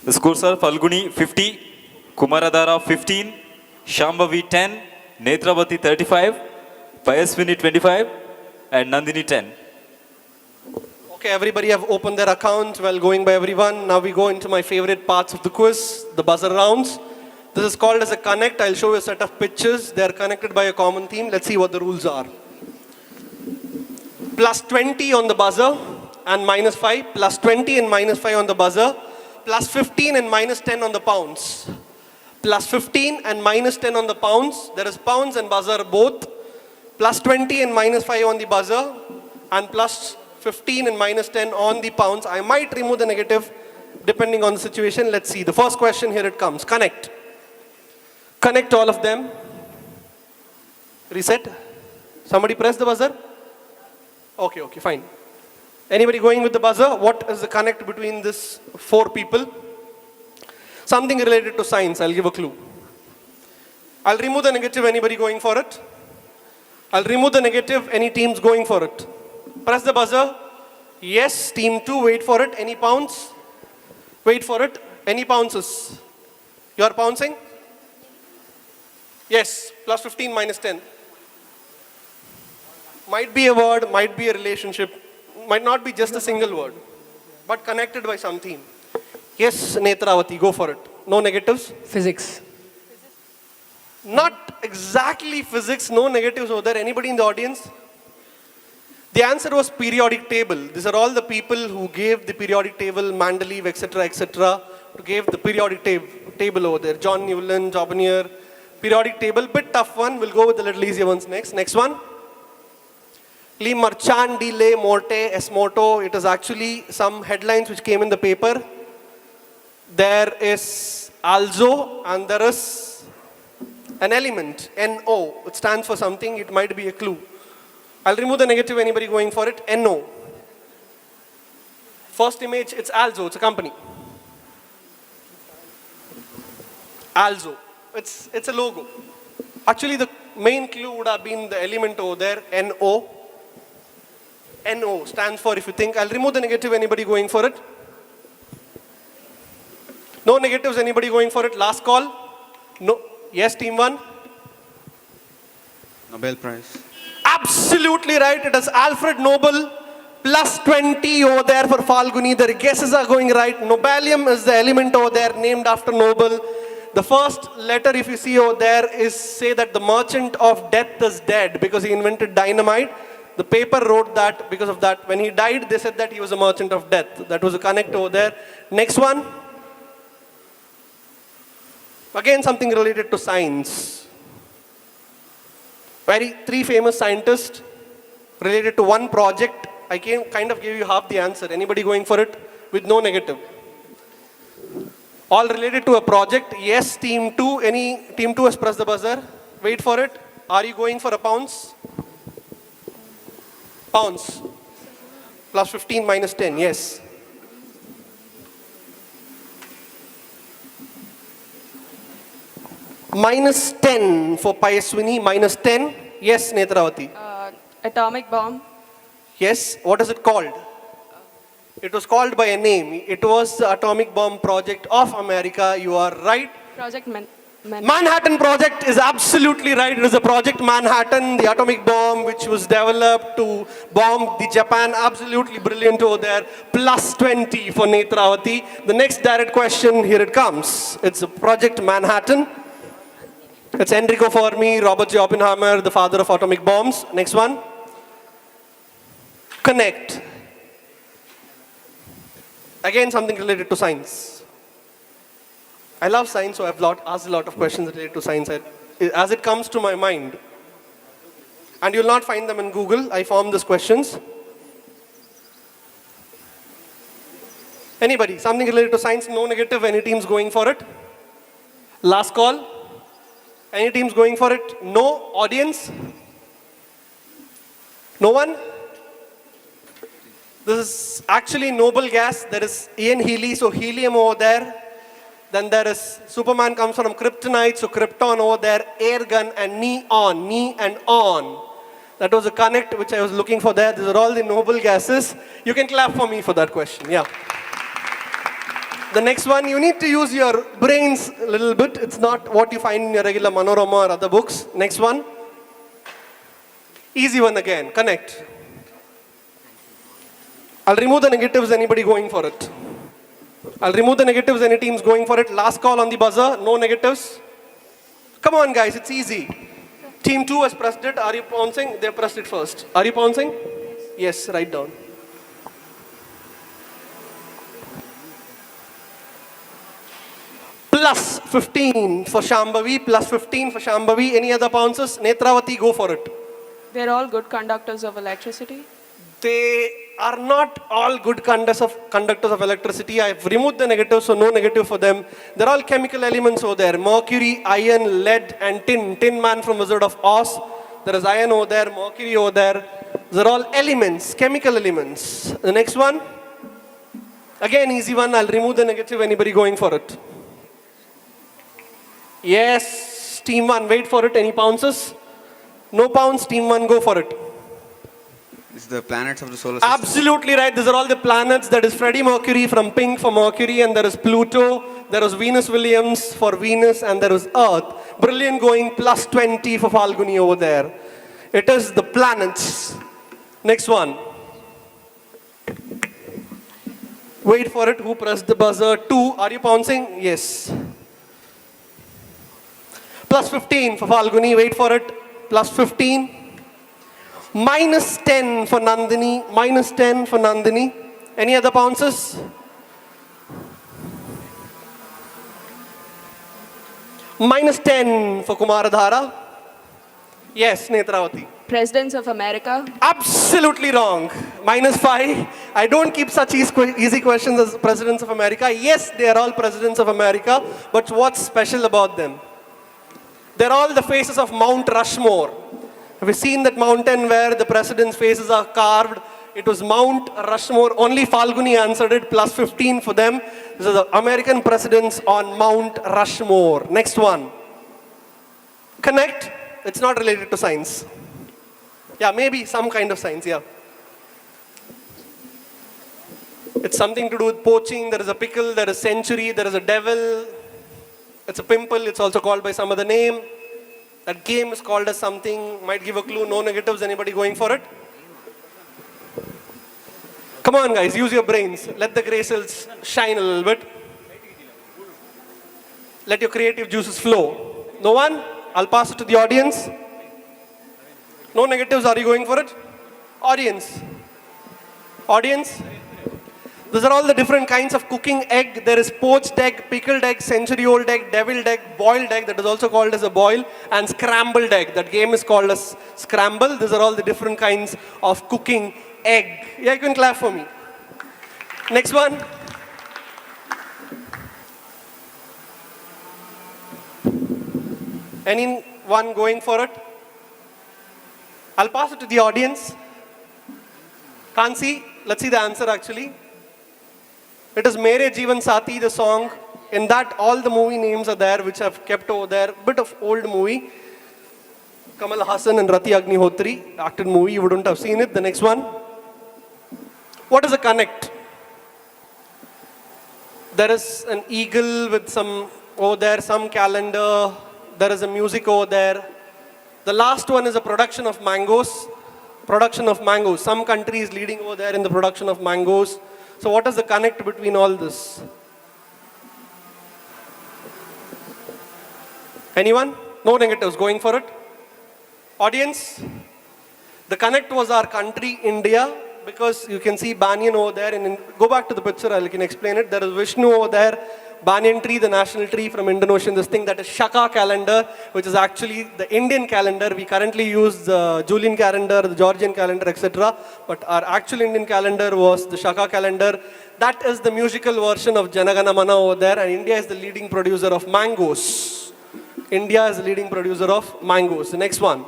The scores are Falguni 50, Kumaradhara 15, Shambhavi 10, Netravati 35, Payaswini 25, and Nandini 10. Okay, everybody have opened their accounts. Well, going by everyone. Now we go into my favorite parts of the quiz, the buzzer rounds. This is called as a connect. I'll show you a set of pictures. They are connected by a common theme. Let's see what the rules are. +20 on the buzzer and -5. +20 and -5 on the buzzer. plus 15 and minus 10 on the pounds. Plus 15 and minus 10 on the pounds. There is pounds and buzzer both. Plus 20 and minus 5 on the buzzer. And plus 15 and minus 10 on the pounds. I might remove the negative depending on the situation. Let's see. The first question, here it comes. Connect. Connect all of them. Reset. Somebody press the buzzer. Okay, fine. Anybody going with the buzzer? What is the connect between these 4 people? Something related to science. I'll give a clue. I'll remove the negative. Anybody going for it? I'll remove the negative. Any teams going for it? Press the buzzer. Yes, team 2, wait for it. Any pounds? Wait for it. Any pounces? You are pouncing? Yes, plus 15 minus 10. Might be a word, might be a relationship, might not be just a single word, but connected by some theme. Yes, Netravati, go for it. No negatives? Physics. Not exactly physics, no negatives over there. Anybody in the audience? The answer was periodic table. These are all the people who gave the periodic table, Mendeleev, etc., who gave the periodic table over there. John Newland, Jobanier, periodic table, bit tough one. We'll go with the little easier ones next. Next one. Le Marchand de Le Morte Esmoto. It is actually some headlines which came in the paper. There is also, and there is an element, NO. It stands for something. It might be a clue. I'll remove the negative. Anybody going for it? NO. First image, it's Also. It's a company. Also. It's a logo. Actually, the main clue would have been the element over there, NO. NO stands for, if you think. I'll remove the negative. Anybody going for it? No negatives. Anybody going for it? Last call. No. Yes, team 1. Nobel Prize. Absolutely right. It is Alfred Nobel. Plus 20 over there for Falguni. The guesses are going right. Nobelium is the element over there named after Nobel. The first letter, if you see over there, is say that the merchant of death is dead because he invented dynamite. The paper wrote that because of that. When he died, they said that he was a merchant of death. That was a connect over there. Next one. Again, something related to science. 3 famous scientists related to one project. I can kind of give you half the answer. Anybody going for it? With no negative. All related to a project. Yes, team 2. Any team 2 has pressed the buzzer. Wait for it. Are you going for a pounce? Pounds. Plus 15 minus 10. Yes. Minus 10 for Payaswini. Minus 10. Yes, Netravati. Atomic bomb. Yes. What is it called? It was called by a name. It was the atomic bomb project of America. You are right. Project Manhattan Project is absolutely right. It is a Project Manhattan, the atomic bomb which was developed to bomb the Japan. Absolutely brilliant over there. Plus 20 for Netravati. The next direct question, here it comes. It's a Project Manhattan. It's Enrico Fermi, Robert J. Oppenheimer, the father of atomic bombs. Next one. Connect. Again, something related to science. I love science, so I've asked a lot of questions related to science as it comes to my mind. And you'll not find them in Google. I formed these questions. Anybody? Something related to science? No negative. Any teams going for it? Last call. Any teams going for it? No. Audience? No one? This is actually noble gas. There is Ian Healy, so helium over there. Then there is Superman comes from kryptonite, so krypton over there. Air gun and neon, knee and on. That was a connect which I was looking for there. These are all the noble gases. You can clap for me for that question. Yeah. The next one, you need to use your brains a little bit. It's not what you find in your regular Manorama or other books. Next one. Easy one again. Connect. I'll remove the negatives. Anybody going for it? I'll remove the negatives. Any teams going for it? Last call on the buzzer. No negatives. Come on, guys. It's easy. Team 2 has pressed it. Are you pouncing? They pressed it first. Are you pouncing? Yes. Write down. Plus 15 for Shambhavi, plus 15 for Shambhavi. Any other bounces? Netravati, go for it. They're all good conductors of electricity. They are not all good conductors of electricity. I've removed the negatives, so no negative for them. They're all chemical elements over there. Mercury, iron, lead, and tin. Tin Man from Wizard of Oz. There is iron over there, mercury over there. They're all elements, chemical elements. The next one. Again, easy one. I'll remove the negative. Anybody going for it? Yes, team 1. Wait for it. Any pounces? No pounds. Team 1, go for it. It's the planets of the solar system. Absolutely right. These are all the planets. That is Freddie Mercury from Pink for Mercury, and there is Pluto. There is Venus Williams for Venus, and there is Earth. Brilliant going, plus 20 for Falguni over there. It is the planets. Next one. Wait for it. Who pressed the buzzer? 2. Are you pouncing? Yes. Plus 15 for Falguni. Wait for it. Plus 15. Minus 10 for Nandini. Minus 10 for Nandini. Any other pounces? Minus 10 for Kumaradhara. Yes, Netravati. Presidents of America. Absolutely wrong. Minus 5. I don't keep such easy questions as presidents of America. Yes, they are all presidents of America. But what's special about them? They're all the faces of Mount Rushmore. Have you seen that mountain where the president's faces are carved? It was Mount Rushmore. Only Falguni answered it, plus 15 for them. These are the American presidents on Mount Rushmore. Next one. Connect. It's not related to science. Yeah, maybe some kind of science, yeah. It's something to do with poaching. There is a pickle, there is century, there is a devil. It's a pimple, it's also called by some other name. That game is called as something, might give a clue, no negatives, anybody going for it? Come on guys, use your brains. Let the gray cells shine a little bit. Let your creative juices flow. No one? I'll pass it to the audience. No negatives, are you going for it? Audience. Audience? These are all the different kinds of cooking egg. There is poached egg, pickled egg, century-old egg, deviled egg, boiled egg, that is also called as a boil, and scrambled egg. That game is called as scramble. These are all the different kinds of cooking egg. Yeah, you can clap for me. Next one. Anyone going for it? I'll pass it to the audience. Can't see? Let's see the answer actually. It is Mere Jeevan Sati, the song. In that, all the movie names are there, which I've kept over there. Bit of old movie. Kamal Haasan and Rati Agnihotri acted movie. You wouldn't have seen it. The next one. What is a connect? There is an eagle with some over there, some calendar. There is a music over there. The last one is a production of mangoes. Production of mangoes. Some country is leading over there in the production of mangoes. So what is the connect between all this? Anyone? No negatives. Going for it? Audience? The connect was our country, India, because you can see banyan over there. And go back to the picture, I can explain it. There is Vishnu over there. Banyan tree, the national tree from Indonesia, this thing that is Shaka calendar, which is actually the Indian calendar. We currently use the Julian calendar, the Georgian calendar, etc. But our actual Indian calendar was the Shaka calendar. That is the musical version of Janagana Mana over there, and India is the leading producer of mangoes. India is the leading producer of mangoes. The next one.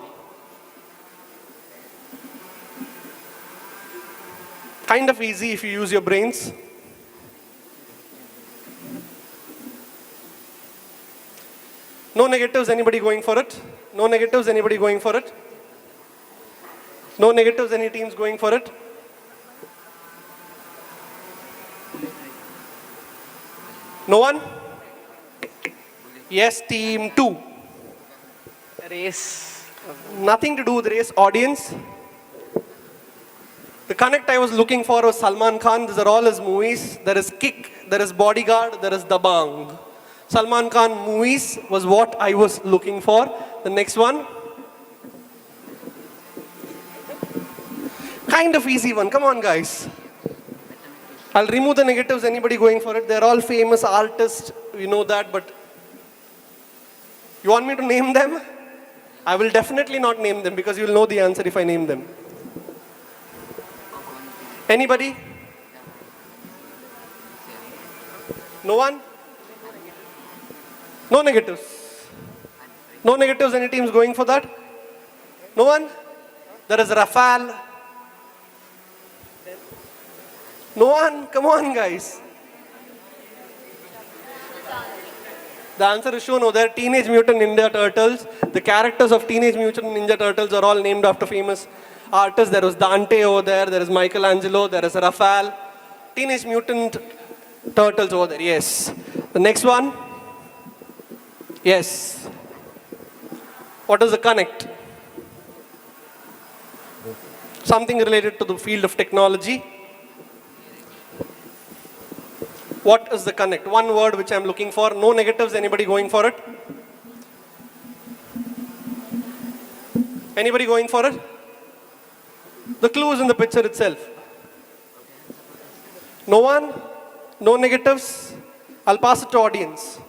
Kind of easy if you use your brains. No negatives, anybody going for it? No negatives, anybody going for it? No negatives, any teams going for it? No one? Yes, team 2. Race. Nothing to do with race. Audience? The connect I was looking for was Salman Khan. These are all his movies. There is Kick, there is Bodyguard, there is Dabangg. Salman Khan movies was what I was looking for. The next one. Kind of easy one. Come on, guys. I'll remove the negatives. Anybody going for it? They're all famous artists. We know that, but You want me to name them? I will definitely not name them because you will know the answer if I name them. Anybody? No one? No negatives. No negatives, any teams going for that? No one? There is Rafale. No one? Come on, guys. The answer is shown over there. Teenage Mutant Ninja Turtles. The characters of Teenage Mutant Ninja Turtles are all named after famous artists. There was Dante over there. There is Michelangelo. There is Raphael. Teenage Mutant Turtles over there. Yes. The next one. Yes. What is the connect? Something related to the field of technology. What is the connect? One word which I'm looking for. No negatives. Anybody going for it? Anybody going for it? The clue is in the picture itself. No one? No negatives? I'll pass it to audience.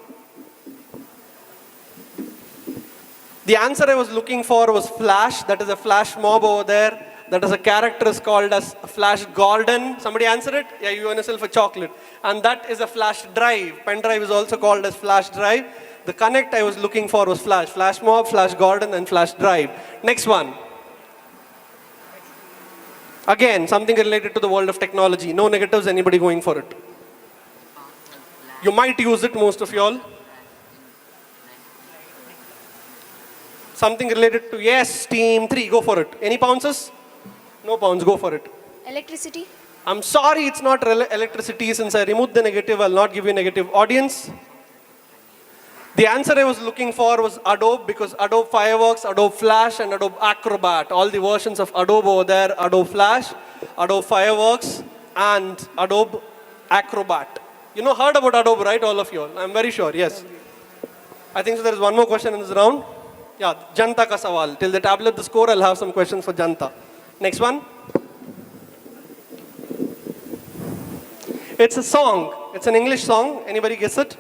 The answer I was looking for was Flash. That is a flash mob over there. That is a character is called as Flash Gordon. Somebody answered it? Yeah, you won yourself a chocolate. And that is a flash drive. Pen drive is also called as flash drive. The connect I was looking for was Flash. Flash mob, Flash Gordon, and flash drive. Next one. Again, something related to the world of technology. No negatives, anybody going for it? You might use it, most of y'all. Something related to, yes, team 3, go for it. Any pounces? No pounds, go for it. Electricity. I'm sorry it's not electricity. Since I removed the negative, I'll not give you negative. Audience? The answer I was looking for was Adobe, because Adobe Fireworks, Adobe Flash, and Adobe Acrobat. All the versions of Adobe over there, Adobe Flash, Adobe Fireworks, and Adobe Acrobat. You know, heard about Adobe, right, all of you all? I'm very sure, yes. I think so there is one more question in this round. Yeah, Janta ka sawal. Till the tablet the score, I'll have some questions for Janta. Next one. It's a song. It's an English song. Anybody guess it?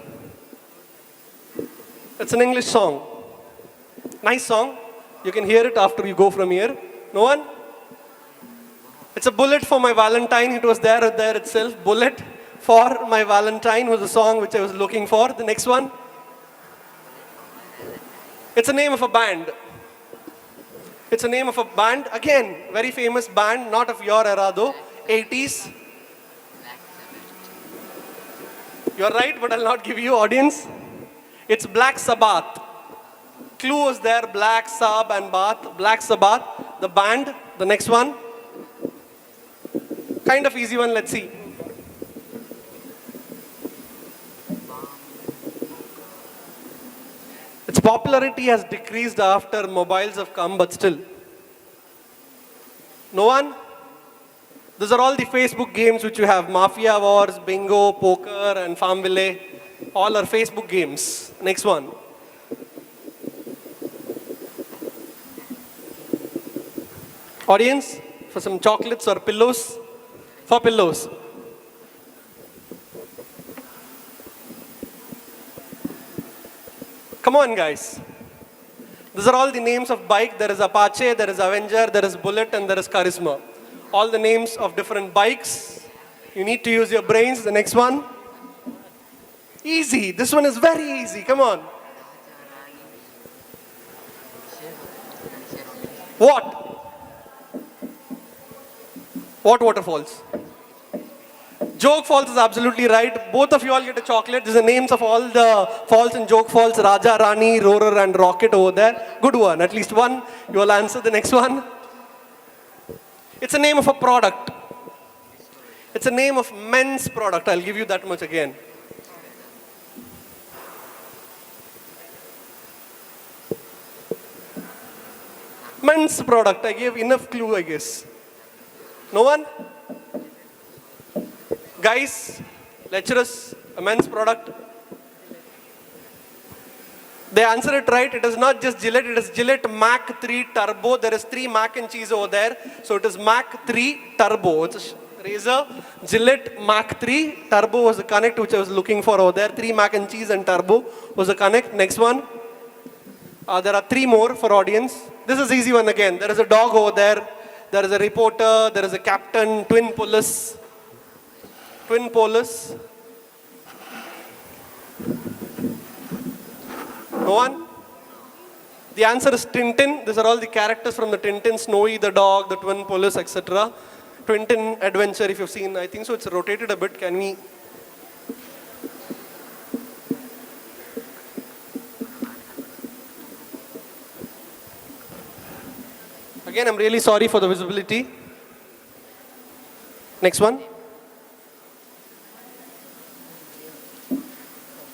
It's an English song. Nice song. You can hear it after you go from here. No one? It's a bullet for my Valentine. It was there itself. Bullet for my Valentine was the song which I was looking for. The next one. It's a name of a band. It's a name of a band. Again, very famous band, not of your era though. 80s. You're right, but I'll not give you audience. It's Black Sabbath. Clue was there, Black Sab and Bath. Black Sabbath, the band. The next one. Kind of easy one, let's see. Its popularity has decreased after mobiles have come, but still. No one? These are all the Facebook games which you have. Mafia Wars, Bingo, Poker, and Farmville. All are Facebook games. Next one. Audience, for some chocolates or pillows? For pillows. Come on, guys. These are all the names of bike. There is Apache, there is Avenger, there is Bullet, and there is Charisma. All the names of different bikes. You need to use your brains. The next one. Easy. This one is very easy. Come on. What? What waterfalls? Joke Falls is absolutely right. Both of you all get a chocolate. These are names of all the falls in Joke Falls. Raja, Rani, Roarer, and Rocket over there. Good one. At least one. You will answer the next one. It's a name of a product. It's a name of men's product. I'll give you that much again. Men's product. I gave enough clue, I guess. No one? Guys, lecturers, a men's product. They answered it right. It is not just Gillette, it is Gillette Mac 3 Turbo. There is 3 mac and cheese over there. So it is Mac 3 Turbo. It's a razor. Gillette Mac 3 Turbo was the connect which I was looking for over there. 3 mac and cheese and turbo was the connect. Next one. There are 3 more for audience. This is easy one again. There is a dog over there. There is a reporter. There is a captain. Twin police. Twin police. No one? The answer is Tintin. These are all the characters from the Tintin. Snowy, the dog, the twin police, etc. Tintin Adventure, if you've seen. I think so. It's rotated a bit. Can we? Again, I'm really sorry for the visibility. Next one.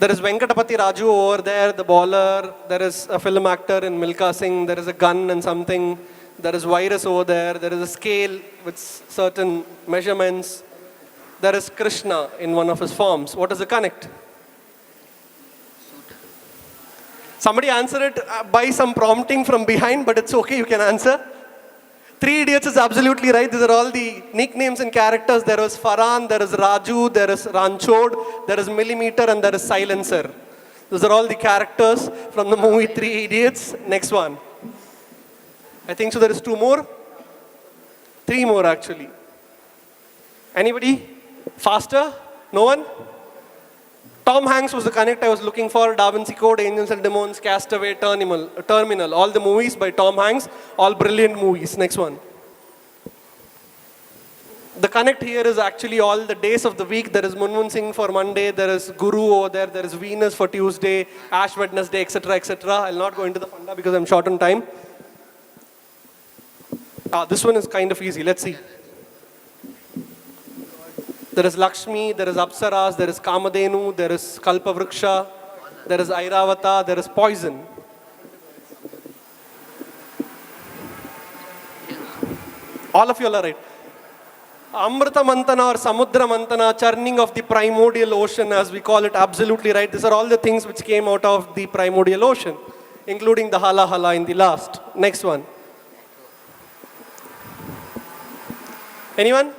There is Venkatapati Raju over there, the bowler. There is a film actor in Milka Singh. There is a gun and something. There is virus over there. There is a scale with certain measurements. There is Krishna in one of his forms. What is the connect? Somebody answer it by some prompting from behind, but it's okay, you can answer. 3 Idiots is absolutely right. These are all the nicknames and characters. There is Farhan, there is Raju, there is Ranchod, there is Millimeter, and there is Silencer. Those are all the characters from the movie 3 Idiots. Next one. I think so there is 2 more. 3 more actually. Anybody? Faster? No one? Tom Hanks was the connect I was looking for. Da Vinci Code, Angels and Demons, Castaway, Terminal. All the movies by Tom Hanks. All brilliant movies. Next one. The connect here is actually all the days of the week. There is Munmun Singh for Monday. There is Guru over there. There is Venus for Tuesday. Ash Wednesday, etc., etc. I'll not go into the funda because I'm short on time. This one is kind of easy. Let's see. There is Lakshmi, there is Apsaras, there is Kamadhenu, there is Kalpavruksha, there is Airavata, there is poison. All of you are right. Amrita Mantana or Samudra Mantana, churning of the primordial ocean as we call it, absolutely right. These are all the things which came out of the primordial ocean, including the Hala Hala in the last. Next one. Anyone?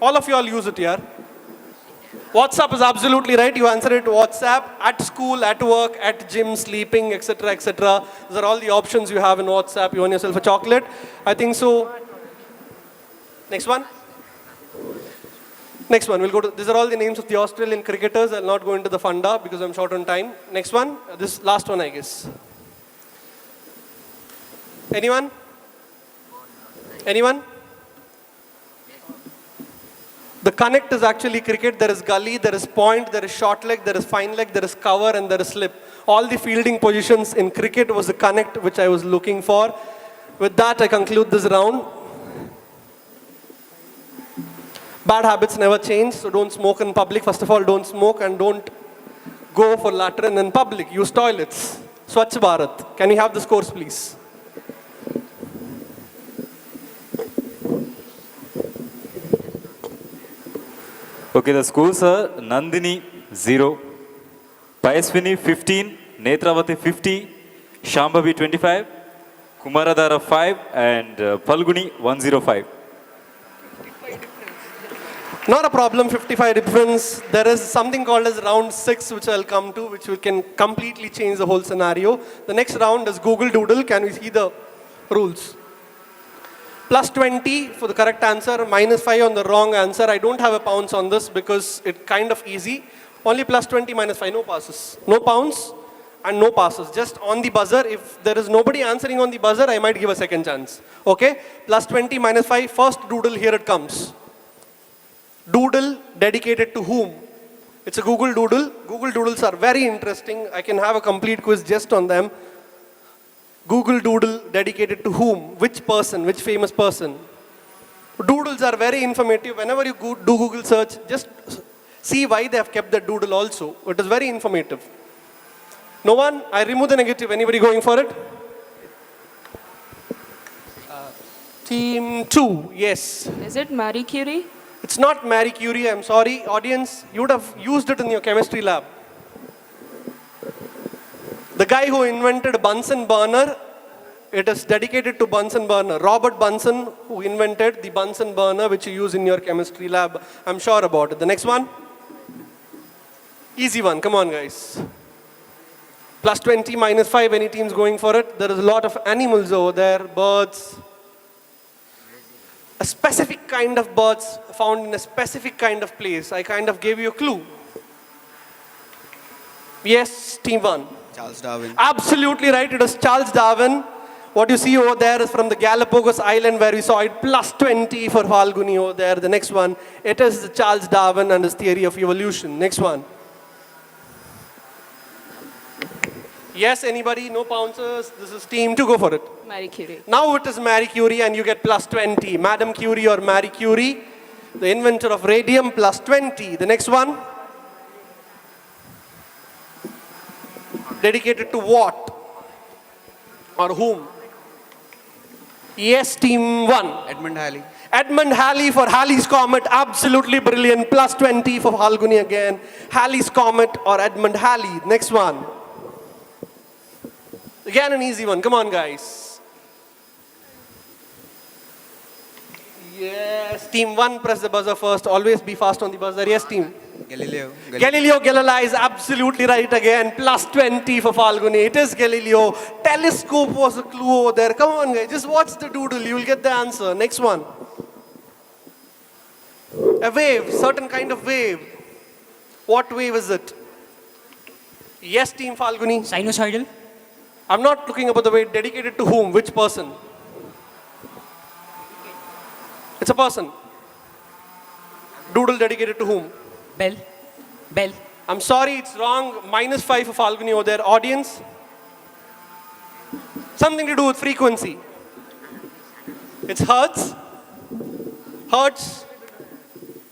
All of you all use it here. WhatsApp is absolutely right. You answer it WhatsApp, at school, at work, at gym, sleeping, etc., etc. These are all the options you have in WhatsApp. You want yourself a chocolate? I think so. Next one. Next one. We'll go to, these are all the names of the Australian cricketers. I'll not go into the funda because I'm short on time. Next one. This last one, I guess. Anyone? Anyone? The connect is actually cricket. There is gully, there is point, there is short leg, there is fine leg, there is cover, and there is slip. All the fielding positions in cricket was the connect which I was looking for. With that, I conclude this round. Bad habits never change, so don't smoke in public. First of all, don't smoke and don't go for latrine in public. Use toilets. Swachh Bharat. Can we have the scores, please? Okay, the scores are Nandini 0, Payaswini 15, Netravati 50, Shambhavi 25, Kumaradhara 5, and Falguni 105. Not a problem, 55 difference. There is something called as round 6, which I'll come to, which we can completely change the whole scenario. The next round is Google Doodle. Can we see the rules? Plus 20 for the correct answer, minus 5 on the wrong answer. I don't have a pounce on this because it's kind of easy. Only plus 20, minus 5, no passes. No pounce and no passes. Just on the buzzer. If there is nobody answering on the buzzer, I might give a second chance. Okay? Plus 20, minus 5. First doodle, here it comes. Doodle dedicated to whom? It's a Google Doodle. Google Doodles are very interesting. I can have a complete quiz just on them. Google Doodle dedicated to whom? Which person? Which famous person? Doodles are very informative. Whenever you do Google search, just see why they have kept that doodle also. It is very informative. No one? I remove the negative. Anybody going for it? Team 2, yes. Is it Marie Curie? It's not Marie Curie, I'm sorry. Audience, you would have used it in your chemistry lab. The guy who invented Bunsen burner, it is dedicated to Bunsen burner. Robert Bunsen, who invented the Bunsen burner, which you use in your chemistry lab. I'm sure about it. The next one? Easy one, come on guys. Plus 20, minus 5, any teams going for it? There is a lot of animals over there, birds. A specific kind of birds found in a specific kind of place. I kind of gave you a clue. Yes, team 1. Charles Darwin. Absolutely right, it is Charles Darwin. What you see over there is from the Galapagos Island where we saw it. Plus 20 for Falguni over there. The next one, it is Charles Darwin and his theory of evolution. Next one. Yes, anybody? No pouncers? This is team 2, go for it. Marie Curie. Now it is Marie Curie and you get plus 20. Madame Curie or Marie Curie, the inventor of radium, plus 20. The next one. Dedicated to what? Or whom? Yes, team 1. Edmund Halley. Edmund Halley for Halley's Comet, absolutely brilliant. Plus 20 for Falguni again. Halley's Comet or Edmund Halley. Next one. Again an easy one, come on guys. Yes, team 1 press the buzzer first. Always be fast on the buzzer. Yes, team. Galileo Galilei is absolutely right again. Plus 20 for Falguni. It is Galileo. Telescope was a clue over there. Come on guys, just watch the doodle. You will get the answer. Next one. A wave, certain kind of wave. What wave is it? Yes, team Falguni. Sinusoidal? I'm not looking about the wave. Dedicated to whom? Which person? It's a person. Doodle dedicated to whom? Bell? Bell? I'm sorry, it's wrong. Minus 5 for Falguni over there. Audience? Something to do with frequency. It's Hertz. Hertz.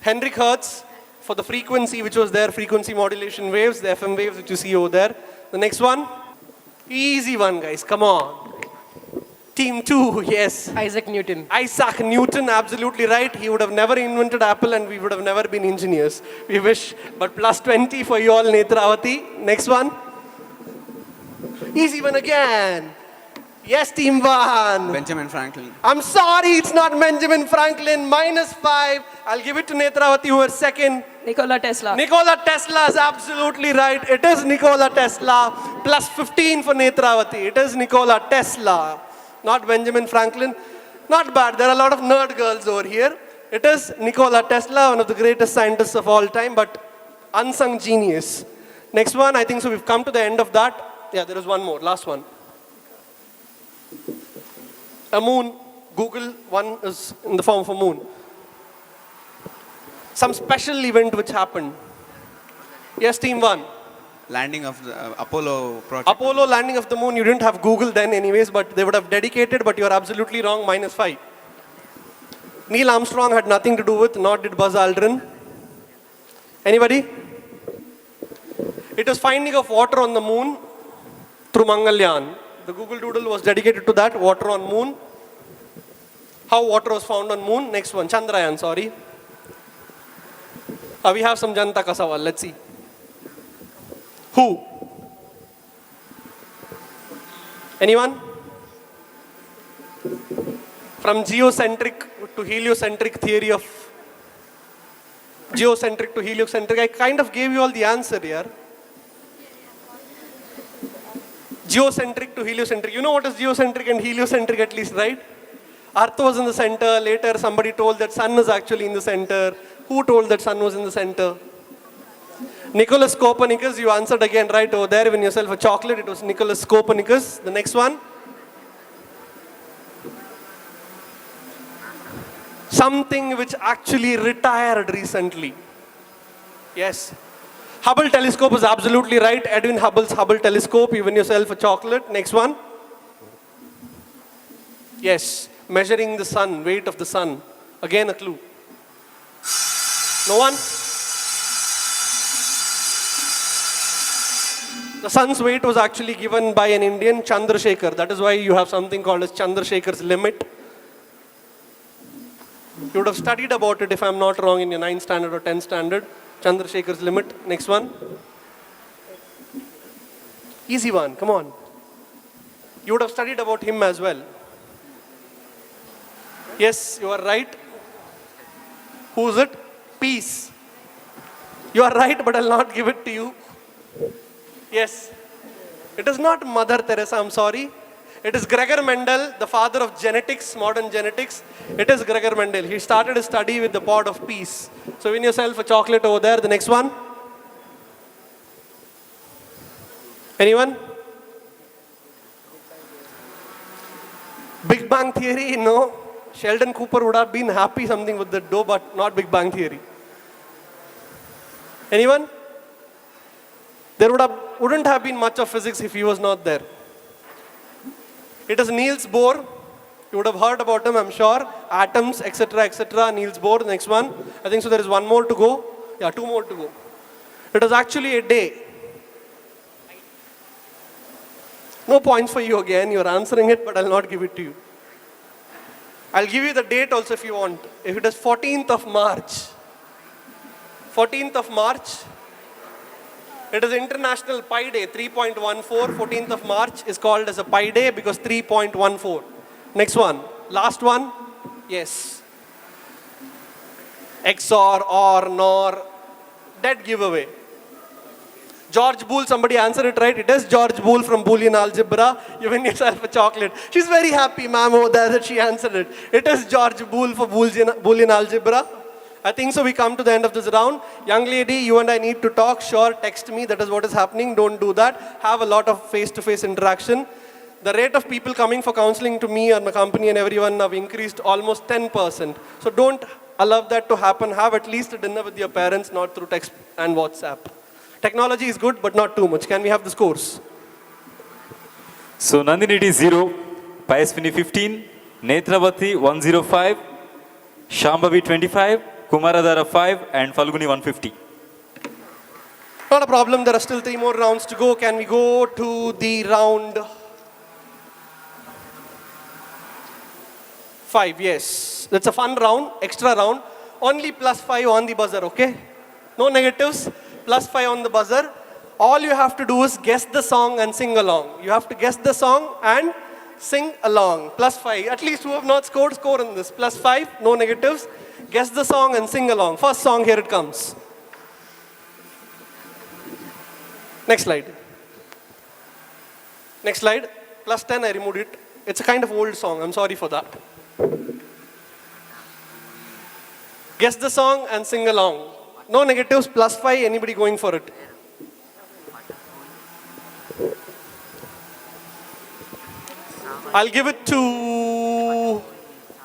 Henrik Hertz for the frequency which was there. Frequency modulation waves, the FM waves which you see over there. The next one. Easy one, guys. Come on. Team 2, yes. Isaac Newton. Isaac Newton, absolutely right. He would have never invented Apple and we would have never been engineers. We wish. But plus 20 for you all, Netravati. Next one. Easy one again. Yes, team 1. Benjamin Franklin. I'm sorry, it's not Benjamin Franklin. Minus 5. I'll give it to Netravati who was second. Nikola Tesla. Nikola Tesla is absolutely right. It is Nikola Tesla. Plus 15 for Netravati. It is Nikola Tesla. Not Benjamin Franklin. Not bad. There are a lot of nerd girls over here. It is Nikola Tesla, one of the greatest scientists of all time, but unsung genius. Next one, I think so we've come to the end of that. Yeah, there is one more. Last one. A moon. Google one is in the form of a moon. Some special event which happened. Yes, team 1. Landing of the Apollo project. Apollo landing of the moon, you didn't have Google then anyways, but they would have dedicated, but you're absolutely wrong, minus 5. Neil Armstrong had nothing to do with, nor did Buzz Aldrin. Anybody? It was finding of water on the moon through Mangalyaan. The Google Doodle was dedicated to that, water on moon. How water was found on moon. Next one, Chandrayaan, sorry. We have some Janta ka sawal, let's see. Who? Anyone? From geocentric to heliocentric theory of geocentric to heliocentric. I kind of gave you all the answer here. Geocentric to heliocentric. You know what is geocentric and heliocentric at least, right? Earth was in the center. Later somebody told that sun is actually in the center. Who told that sun was in the center? Nicholas Copernicus. You answered again right over there. Win yourself a chocolate. It was Nicholas Copernicus. The next one. Something which actually retired recently. Yes. Hubble telescope is absolutely right. Edwin Hubble's Hubble telescope. You win yourself a chocolate. Next one. Yes. Measuring the sun, weight of the sun. Again a clue. No one? The sun's weight was actually given by an Indian, Chandrasekhar. That is why you have something called as Chandrasekhar's limit. You would have studied about it if I'm not wrong in your 9th standard or 10th standard. Chandrasekhar's limit. Next one. Easy one, come on. You would have studied about him as well. Yes, you are right. Who is it? Peace. You are right, but I'll not give it to you. Yes. It is not Mother Teresa, I'm sorry. It is Gregor Mendel, the father of genetics, modern genetics. It is Gregor Mendel. He started his study with the pod of peace. So win yourself a chocolate over there. The next one. Anyone? Big Bang Theory? No. Sheldon Cooper would have been happy something with the dough, but not Big Bang Theory. Anyone? There wouldn't have been much of physics if he was not there. It is Niels Bohr. You would have heard about him, I'm sure. Atoms, etc., etc. Niels Bohr, the next one. I think so there is one more to go. Yeah, two more to go. It is actually a day. No points for you again. You're answering it, but I'll not give it to you. I'll give you the date also if you want. If it is 14th of March. 14th of March. It is International Pi Day, 3.14. 14th of March is called as a Pi Day because 3.14. Next one. Last one. Yes. XOR, OR, NOR. Dead giveaway. George Boole, somebody answered it right. It is George Boole from Boolean Algebra. You win yourself a chocolate. She's very happy, ma'am, over there that she answered it. It is George Boole for Boolean Algebra. I think so we come to the end of this round. Young lady, you and I need to talk. Sure, text me. That is what is happening. Don't do that. Have a lot of face-to-face interaction. The rate of people coming for counseling to me and my company and everyone have increased almost 10%. So don't allow that to happen. Have at least a dinner with your parents, not through text and WhatsApp. Technology is good, but not too much. Can we have the scores? So Nandini 0, Payaswini 15, Netravati 105, Shambhavi 25, Kumaradhara 5, and Falguni 150. Not a problem. There are still 3 more rounds to go. Can we go to the round 5? Yes. That's a fun round, extra round. Only +5 on the buzzer, okay? No negatives. +5 on the buzzer. All you have to do is guess the song and sing along. You have to guess the song and sing along. +5. At least who have not scored, score in this. +5, no negatives. Guess the song and sing along. First song, here it comes. Next slide. Next slide. +10, I removed it. It's a kind of old song. I'm sorry for that. Guess the song and sing along. No negatives, +5, anybody going for it? I'll give it to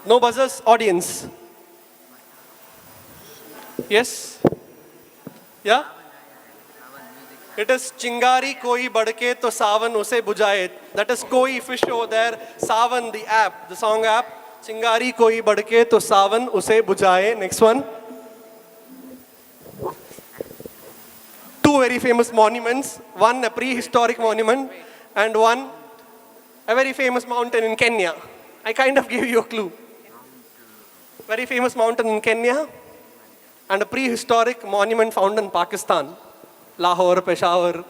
no buzzers, audience. Yes? Yeah? It is Chingari koi badke to savan use bujaye. That is koi fish over there. Savan, the app, the song app. Chingari koi badke to savan use bujaye. Next one. 2 very famous monuments. One a prehistoric monument and one a very famous mountain in Kenya. I kind of gave you a clue. Very famous mountain in Kenya and a prehistoric monument found in Pakistan. Lahore, Peshawar.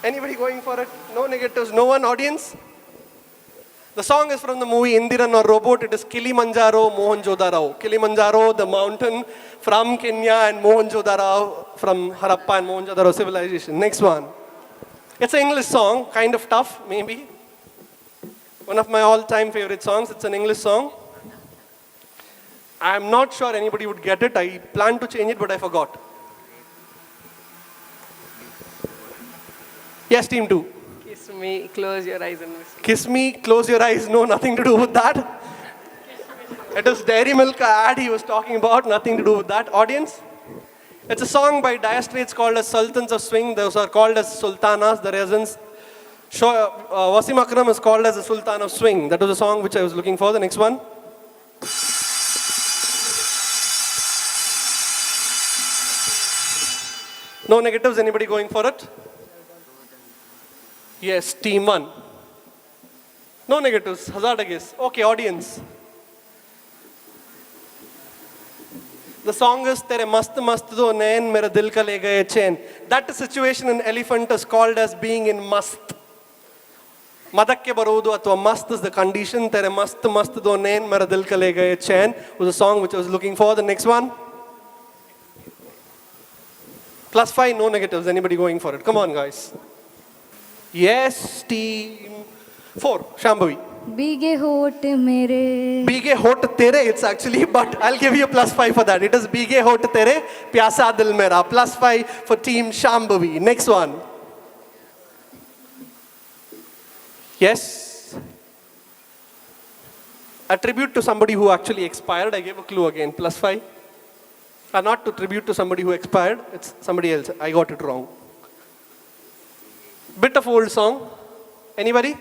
Anybody going for it? No negatives, no one, audience? The song is from the movie Indiran or Robot. It is Kilimanjaro, Mohenjo-daro. Kilimanjaro, the mountain from Kenya, and Mohenjo-daro from Harappa and Mohenjo-daro civilization. Next one. It's an English song, kind of tough, maybe. One of my all-time favorite songs. It's an English song. I'm not sure anybody would get it. I planned to change it, but I forgot. Yes, team 2. Kiss me, close your eyes and listen. Kiss me, close your eyes. No, nothing to do with that. It was Dairy Milk ad he was talking about. Nothing to do with that. Audience? It's a song by Dire Straits called as Sultans of Swing. Those are called as Sultanas, the residents. Wasim Akram is called as the Sultan of Swing. That was the song which I was looking for. The next one. No negatives. Anybody going for it? Yes, team 1. No negatives. Hazard a guess. Okay, audience. The song is Tere Mast Mast Do Nain Mera Dil Ka Le Gaye Chain. That situation in Elephant is called as being in mast. Madakke barodu athwa mast is the condition. Tere Mast Mast Do Nain Mera Dil Ka Le Gaye Chain was a song which I was looking for. The next one. +5, no negatives. Anybody going for it? Come on, guys. Yes, team 4, Shambhavi. Bige hot mere. Bige hot tere, it's actually, but I'll give you +5 for that. It is Bige hot tere, pyasa dil mera. +5 for team Shambhavi. Next one. Yes. A tribute to somebody who actually expired. I gave a clue again. +5. Not to tribute to somebody who expired. It's somebody else. I got it wrong. Bit of old song. Anybody?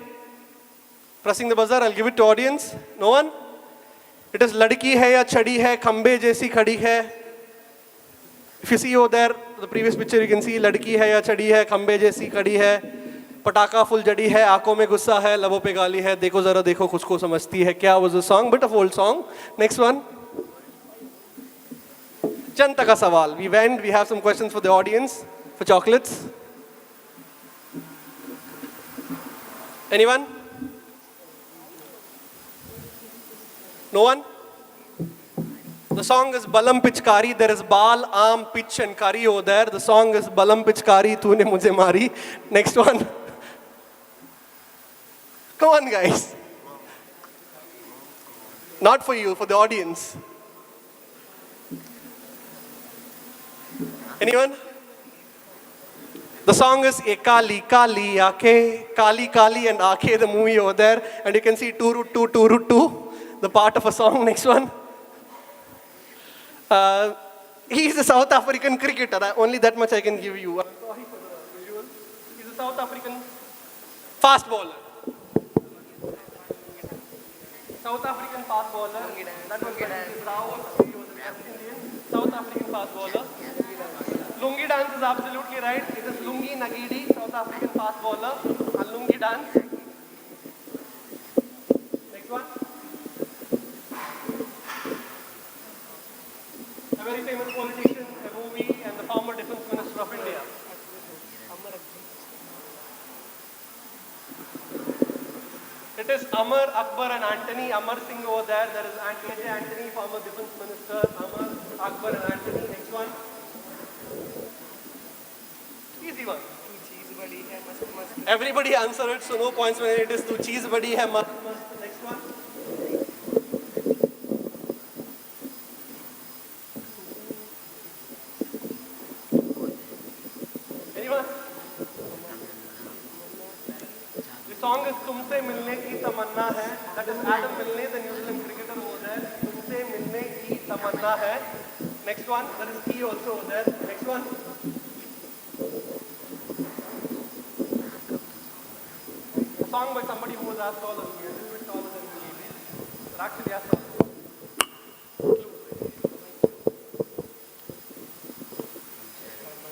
Pressing the buzzer. I'll give it to audience. No one? It is Ladki hai ya chadi hai, khambe jaisi khadi hai. If you see over there, the previous picture, you can see Ladki hai ya chadi hai, khambe jaisi khadi hai. पटाखा full जड़ी है, आंखों में गुस्सा है, लबों पे गाली है, देखो जरा देखो खुद को समझती है क्या. Was a song, bit of old song. Next one. जनता का सवाल. We have some questions for the audience for chocolates. Anyone? No one? The song is Balam Pichkari. There is Bal, Aam, Pitch and Kari over there. The song is Balam Pichkari, Tune Mujhe Mari. Next one. Come on, guys. Not for you, for the audience. Anyone? The song is Ekali Kali Aake, Kali Kali and Aake, the movie over there. And you can see Turu Tu Turu Tu, the part of a song. Next one. He is a South African cricketer. Only that much I can give you. I'm sorry for the visual. He's a South African fast bowler. South African fast bowler. That was Rao. He was a West Indian. South African fast bowler. Lungi dance is absolutely right. It is Lungi Nagidi, South African fast bowler. And Lungi dance. Next one. A very famous politician, a movie, and the former defense minister of India. It is Amar, Akbar and Antony. Amar Singh over there. There is A.J. Antony, former defense minister. Amar, Akbar and Antony. Next one. Easy one. Everybody answer it, so no points when it is to cheese badi hai mast mast. Next one. Anyone? The song is Tumse Milne Ki Tamanna Hai. That is Adam Milne, the New Zealand cricketer over there. Tumse Milne Ki Tamanna Hai. Next one. There is T also over there. Next one. A song by somebody who was as tall as me, a little bit taller than me. But actually as tall.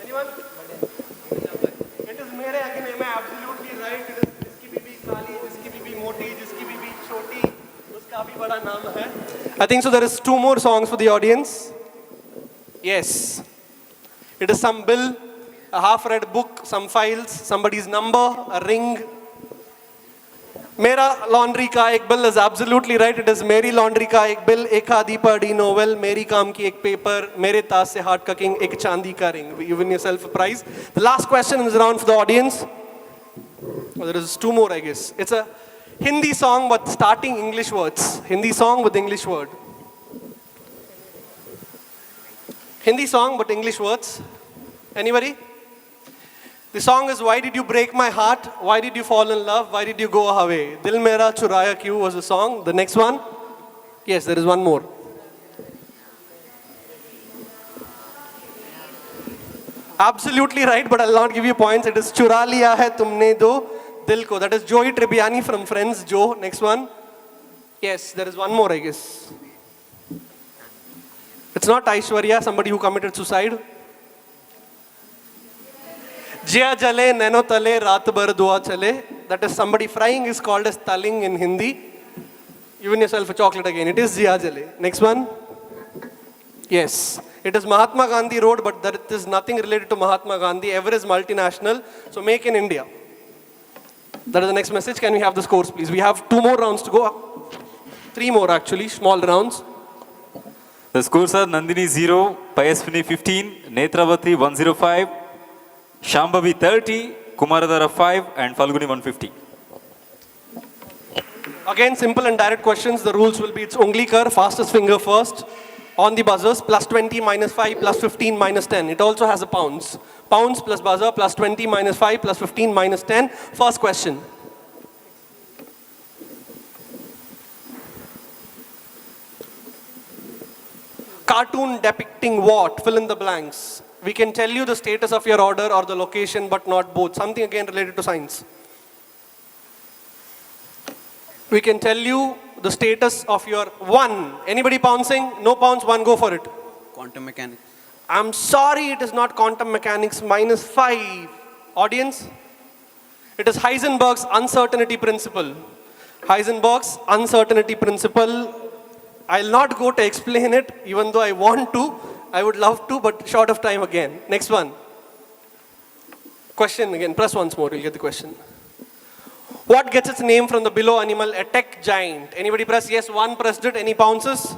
Anyone? It is Mere Agin Mein absolutely right. It is Jiski Bibi Kali, Jiski Bibi Moti, Jiski Bibi Choti. Uska bhi bada naam hai. I think so. There is 2 more songs for the audience. Yes. It is some bill, a half-read book, some files, somebody's number, a ring. Mera laundry ka ek bill is absolutely right. It is Meri laundry ka ek bill, ek aadhi padi novel, Meri kaam ki ek paper, Mere taas se heart cooking, ek chandi ka ring. You win yourself a prize. The last question is round for the audience. Oh, there is 2 more, I guess. It's a Hindi song but starting English words. Hindi song with English word. Hindi song but English words. Anybody? The song is Why Did You Break My Heart? Why Did You Fall in Love? Why Did You Go Away? Dil Mera Churaya Kyun was the song. The next one? Yes, there is one more. Absolutely right, but I'll not give you points. It is Chura Liya Hai Tumne Do Dil Ko. That is Joey Tribbiani from Friends. Joe, next one. Yes, there is one more, I guess. It's not Aishwarya, somebody who committed suicide. Jya Jale, Nano Tale, Raat Bhar Dua Chale. That is somebody frying is called as taling in Hindi. You win yourself a chocolate again. It is Jya Jale. Next one. Yes. It is Mahatma Gandhi Road, but there is nothing related to Mahatma Gandhi. Ever is multinational. So make in India. That is the next message. Can we have the scores, please? We have 2 more rounds to go. 3 more actually, small rounds. The scores are Nandini 0, Payaswini 15, Netravati 105, Shambhavi 30, Kumaradhara 5, and Falguni 150. Again, simple and direct questions. The rules will be it's ongli kar, fastest finger first. On the buzzers, plus 20, minus 5, plus 15, minus 10. It also has a pounds. Pounds plus buzzer, plus 20, minus 5, plus 15, minus 10. First question. Cartoon depicting what? Fill in the blanks. We can tell you the status of your order or the location, but not both. Something again related to science. We can tell you the status of your one. Anybody pouncing? No pounds, one, go for it. Quantum mechanics. I'm sorry, it is not quantum mechanics, minus 5. Audience? It is Heisenberg's uncertainty principle. Heisenberg's uncertainty principle. I'll not go to explain it, even though I want to. I would love to, but short of time again. Next one. Question again, press once more, you'll get the question. What gets its name from the below animal, a tech giant? Anybody press yes? One pressed it. Any pounces?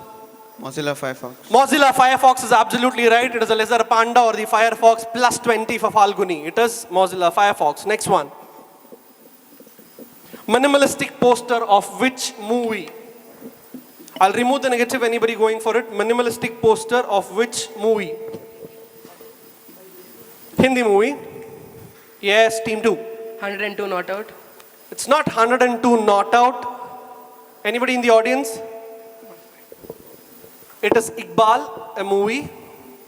Mozilla Firefox. Mozilla Firefox is absolutely right. It is a lizard panda or the Firefox, plus 20 for Falguni. It is Mozilla Firefox. Next one. Minimalistic poster of which movie? I'll remove the negative. Anybody going for it? Minimalistic poster of which movie? Hindi movie. Yes, team 2. 102 not out. It's not 102 not out. Anybody in the audience? It is Iqbal, a movie.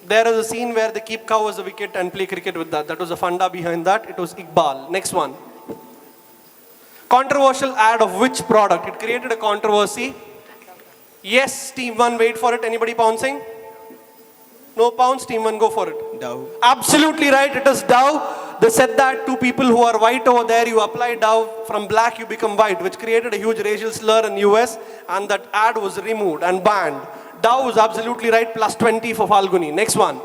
There is a scene where they keep cow as a wicket and play cricket with that. That was the funda behind that. It was Iqbal. Next one. Controversial ad of which product? It created a controversy. Yes, team 1, wait for it. Anybody pouncing? No pounds, team 1, go for it. Dove. Absolutely right, it is Dove. They said that to people who are white over there, you apply Dove, from black you become white, which created a huge racial slur in US, and that ad was removed and banned. Dove was absolutely right, plus 20 for Falguni. Next one.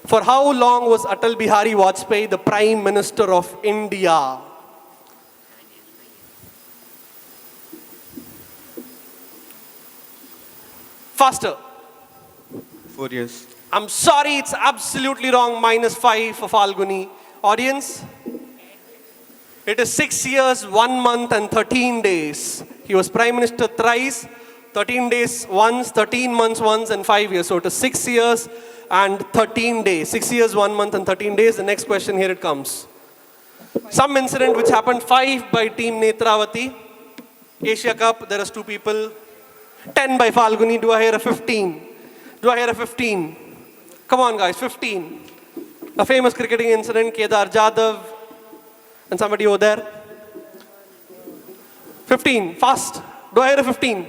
For how long was Atal Bihari Vajpayee the Prime Minister of India? Faster. 4 years. I'm sorry, it's absolutely wrong. Minus 5 for Falguni. Audience? It is 6 years, 1 month, and 13 days. He was Prime Minister thrice, 13 days once, 13 months once, and 5 years. So it is 6 years and 13 days. 6 years, 1 month, and 13 days. The next question, here it comes. Some incident which happened 5 by Team Netravati. Asia Cup, there is 2 people. 10 by Falguni. Do I hear a 15? Do I hear a 15? Come on, guys, 15. A famous cricketing incident, Kedar Jadhav, and somebody over there. 15, fast. Do I hear a 15?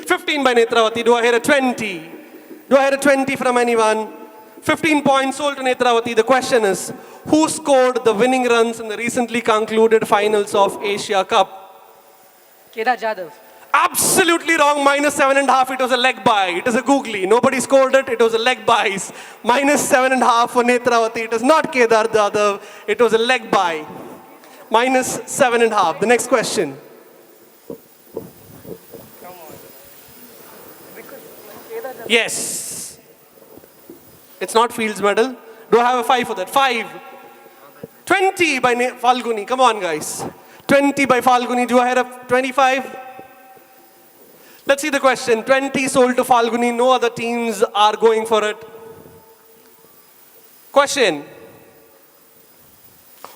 15 by Netravati. Do I hear a 20? Do I hear a 20 from anyone? 15 points sold to Netravati. The question is, who scored the winning runs in the recently concluded finals of Asia Cup? Kedar Jadhav. Absolutely wrong, minus 7.5, it was a leg bye. It is a googly, nobody scored it, it was a leg buys. Minus 7.5 for Netravati, it is not Kedar Jadhav, it was a leg bye. Minus 7.5, the next question. Yes. It's not Fields medal. Do I have a 5 for that? 5. 20 by Falguni, come on guys. 20 by Falguni, do I have a 25? Let's see the question. 20 sold to Falguni. No other teams are going for it. Question.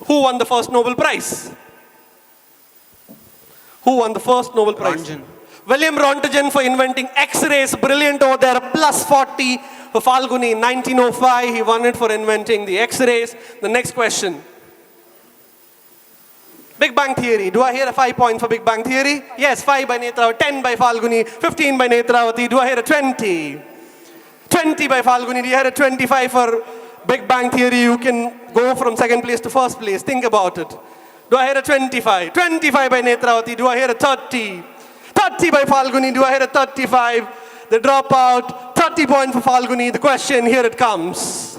Who won the first Nobel Prize? Who won the first Nobel Prize? Röntgen. William Röntgen for inventing X-rays. Brilliant over there. Plus 40 for Falguni. In 1905, he won it for inventing the X-rays. The next question. Big Bang Theory. Do I hear a 5 point for Big Bang Theory? Yes, 5 by Netravati, 10 by Falguni, 15 by Netravati. Do I hear a 20? 20 by Falguni. Do you hear a 25 for Big Bang Theory? You can go from second place to first place. Think about it. Do I hear a 25? 25 by Netravati. Do I hear a 30? 30 by Falguni. Do I hear a 35? The dropout. 30 points for Falguni. The question, here it comes.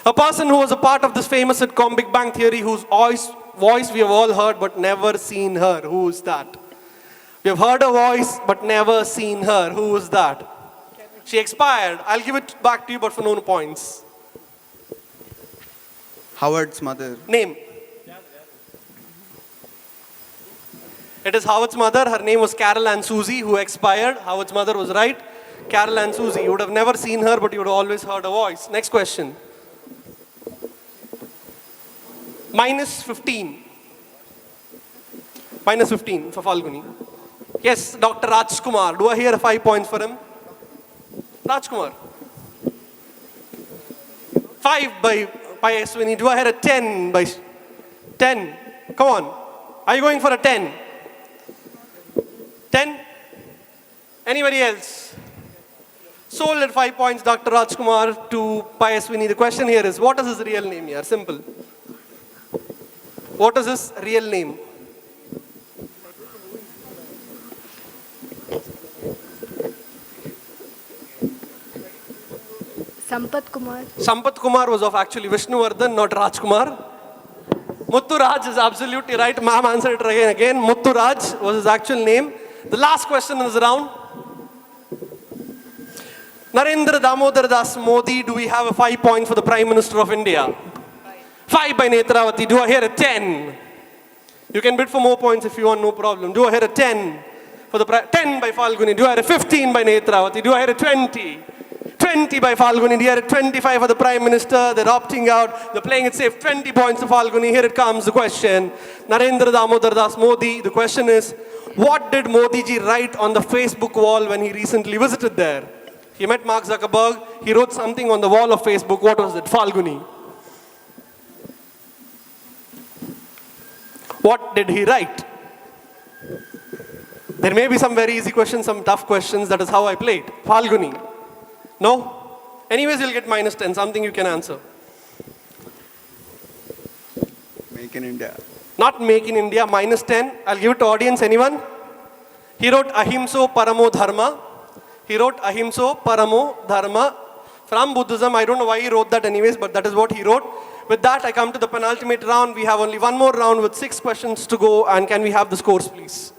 A person who was a part of this famous sitcom Big Bang Theory, whose voice we have all heard but never seen her. Who is that? You've heard her voice but never seen her. Who was that? She expired. I'll give it back to you, but for no points. Howard's mother. Name. It is Howard's mother. Her name was Carol Ann Susie, who expired. Howard's mother was right. Carol Ann Susie. You would have never seen her, but you would have always heard her voice. Next question. -15. -15 for Falguni. Yes, Dr. Rajkumar. Do I hear 5 points for him? Rajkumar. 5 by Yaswini. Do I hear a 10 by 10? Come on. Are you going for a 10? 10? Anybody else? Sold at 5 points, Dr. Rajkumar to Payaswini. The question here is, what is his real name here? Simple. What is his real name? Sampath Kumar. Sampath Kumar was of actually Vishnuvardhan, not Rajkumar. Muthu Raj is absolutely right. Ma'am answered it again. Muthu Raj was his actual name. The last question in this round. Narendra Damodar Das Modi, do we have a 5 point for the Prime Minister of India? 5 by Netravati. Do I hear a 10? You can bid for more points if you want, no problem. Do I hear a 10 for the 10 by Falguni? Do I hear a 15 by Netravati? Do I hear a 20? 20 by Falguni. Do I hear a 25 for the Prime Minister? They're opting out. They're playing it safe. 20 points for Falguni. Here it comes, the question. Narendra Damodar Das Modi. The question is, what did Modi ji write on the Facebook wall when he recently visited there? He met Mark Zuckerberg. He wrote something on the wall of Facebook. What was it? Falguni. What did he write? There may be some very easy questions, some tough questions. That is how I played. Falguni. No? Anyways, you'll get -10. Something you can answer. Make in India. Not make in India, -10. I'll give it to audience. Anyone? He wrote Ahimso Paramo Dharma. He wrote Ahimso Paramo Dharma from Buddhism. I don't know why he wrote that anyways, but that is what he wrote. With that, I come to the penultimate round. We have only one more round with 6 questions to go. And can we have the scores, please?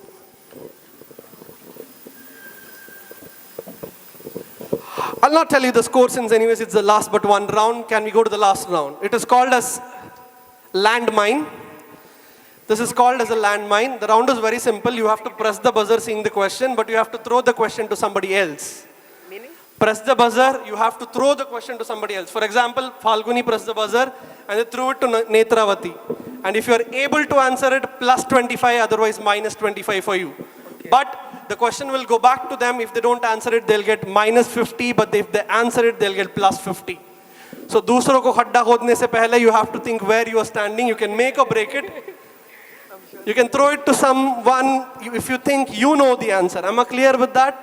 I'll not tell you the score since anyways it's the last but one round. Can we go to the last round? It is called as landmine. This is called as a landmine. The round is very simple. You have to press the buzzer seeing the question, but you have to throw the question to somebody else. Meaning? Press the buzzer, you have to throw the question to somebody else. For example, Falguni pressed the buzzer and they threw it to Netravati. And if you are able to answer it, +25, otherwise -25 for you. Okay. But the question will go back to them. If they don't answer it, they'll get -50, but if they answer it, they'll get +50. So, दूसरों को खड्डा खोदने से पहले, you have to think where you are standing. You can make or break it. You can throw it to someone if you think you know the answer. Am I clear with that?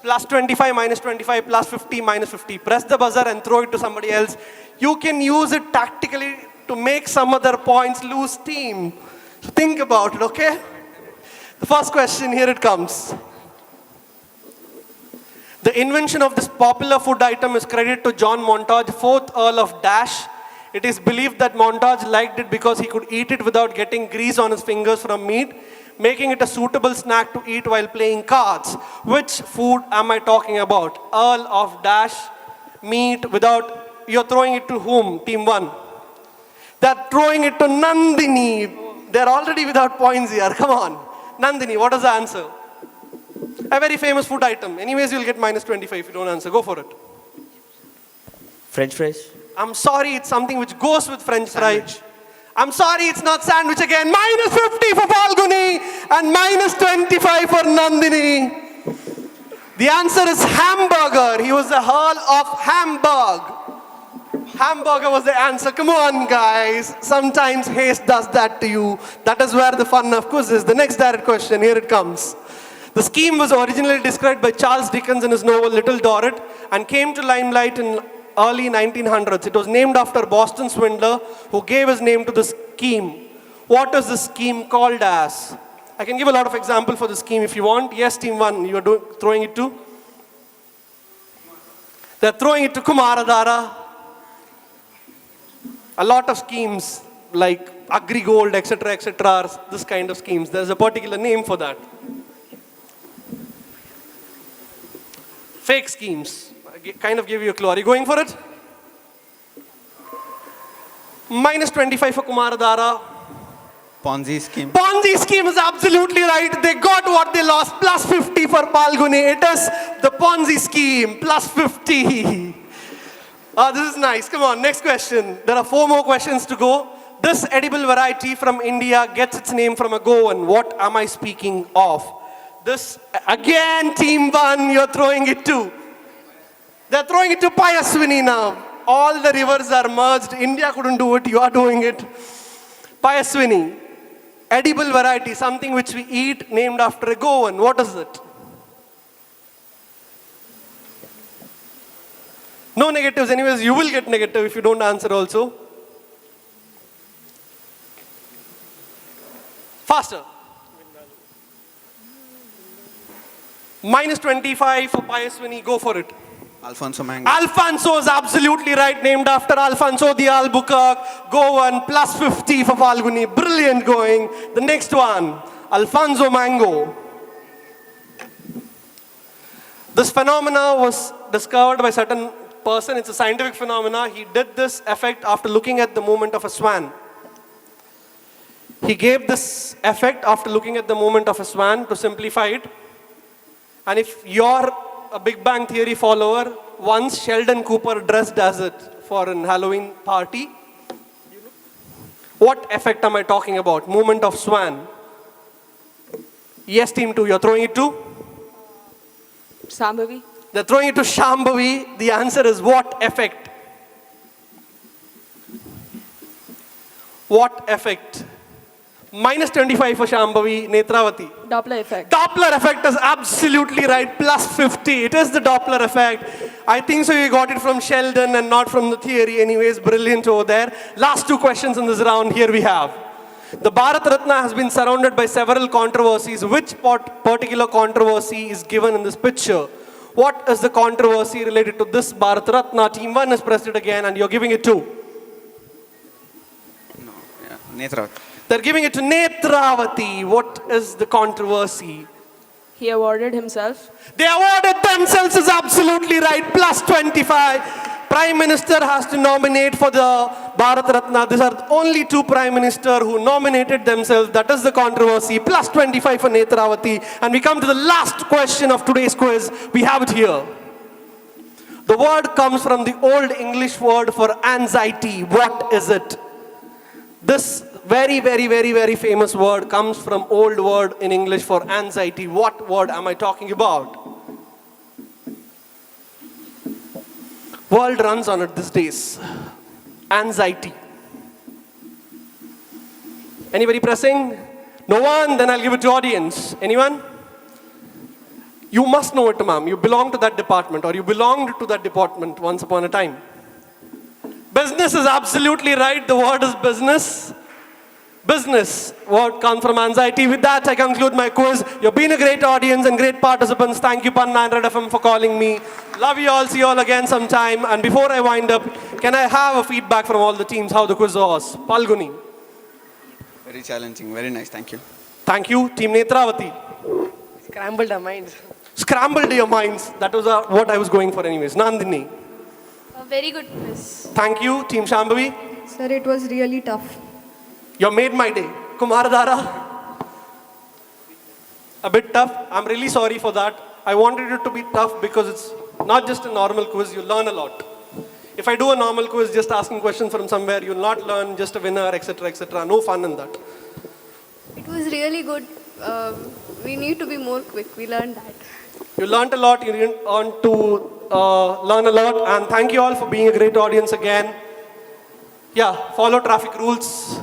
+25, -25, +50, -50. Press the buzzer and throw it to somebody else. You can use it tactically to make some other points lose steam. So think about it, okay? The first question, here it comes. The invention of this popular food item is credited to John Montague, 4th Earl of Dash. It is believed that Montague liked it because he could eat it without getting grease on his fingers from meat, making it a suitable snack to eat while playing cards. Which food am I talking about? Earl of Dash, meat without, you're throwing it to whom? Team 1. They're throwing it to Nandini. They're already without points here, come on. Nandini, what is the answer? A very famous food item. Anyways, you'll get -25 if you don't answer. Go for it. French fries. I'm sorry, it's something which goes with French fry. I'm sorry, it's not sandwich again. -50 for Falguni and -25 for Nandini. The answer is hamburger. He was the Earl of Hamburg. Hamburger was the answer. Come on, guys. Sometimes haste does that to you. That is where the fun of quiz is. The next direct question, here it comes. The scheme was originally described by Charles Dickens in his novel Little Dorrit and came to limelight in early 1900s. It was named after Boston swindler who gave his name to the scheme. What is the scheme called as? I can give a lot of example for the scheme if you want. Yes, team 1, you are throwing it to? They're throwing it to Kumaradhara. A lot of schemes like Agri Gold, etc., etc., this kind of schemes. There's a particular name for that. Fake schemes. Kind of give you a clue. Are you going for it? Minus 25 for Kumaradhara. Ponzi scheme. Ponzi scheme is absolutely right. They got what they lost. Plus 50 for Palguni. It is the Ponzi scheme. Plus 50. This is nice. Come on, next question. There are 4 more questions to go. This edible variety from India gets its name from a Goan. What am I speaking of? This, again, team 1, you're throwing it to. They're throwing it to Payaswini now. All the rivers are merged. India couldn't do it. You are doing it. Payaswini. Edible variety, something which we eat, named after a Goan. What is it? No negatives. Anyways, you will get negative if you don't answer also. Faster. Minus 25 for Payaswini. Go for it. Alfonso Mango. Alfonso is absolutely right. Named after Alfonso the Albuquerque. Goan. Plus 50 for Falguni. Brilliant going. The next one. Alfonso Mango. This phenomena was discovered by a certain person. It's a scientific phenomena. He did this effect after looking at the movement of a swan. He gave this effect after looking at the movement of a swan to simplify it. And if you're a Big Bang Theory follower, once Sheldon Cooper dressed as it for an Halloween party. What effect am I talking about? Movement of swan. Yes, team 2, you're throwing it to? Sambhavi. They're throwing it to Shambhavi. The answer is what effect? What effect? Minus 25 for Shambhavi. Netravati. Doppler effect. Doppler effect is absolutely right. Plus 50. It is the Doppler effect. I think so you got it from Sheldon and not from the theory. Anyways, brilliant over there. Last 2 questions in this round. Here we have. The Bharat Ratna has been surrounded by several controversies. Which particular controversy is given in this picture? What is the controversy related to this Bharat Ratna? Team 1 is pressed it again and you're giving it to? No, yeah. Netravati. They're giving it to Netravati. What is the controversy? He awarded himself. They awarded themselves is absolutely right. Plus 25. Prime Minister has to nominate for the Bharat Ratna. These are only 2 Prime Minister who nominated themselves. That is the controversy. Plus 25 for Netravati. And we come to the last question of today's quiz. We have it here. The word comes from the old English word for anxiety. What is it? This very, very, very, very famous word comes from old word in English for anxiety. What word am I talking about? World runs on it these days. Anxiety. Anybody pressing? No one? Then I'll give it to audience. Anyone? You must know it, ma'am. You belong to that department or you belonged to that department once upon a time. Business is absolutely right. The word is business. Business. Word comes from anxiety. With that, I conclude my quiz. You've been a great audience and great participants. Thank you, Pan 900 FM, for calling me. Love you all. See you all again sometime. And before I wind up, can I have a feedback from all the teams how the quiz was? Palguni. Very challenging. Very nice. Thank you. Thank you. Team Netravati. Scrambled our minds. Scrambled your minds. That was what I was going for anyways. Nandini. A very good quiz. Thank you. Team Shambhavi. Sir, it was really tough. You made my day. Kumaradhara. A bit tough. I'm really sorry for that. I wanted it to be tough because it's not just a normal quiz. You learn a lot. If I do a normal quiz just asking questions from somewhere, you'll not learn just a winner, etc., etc. No fun in that. It was really good. We need to be more quick. We learned that. You learned a lot. You learned to learn a lot. And thank you all for being a great audience again. Yeah, follow traffic rules.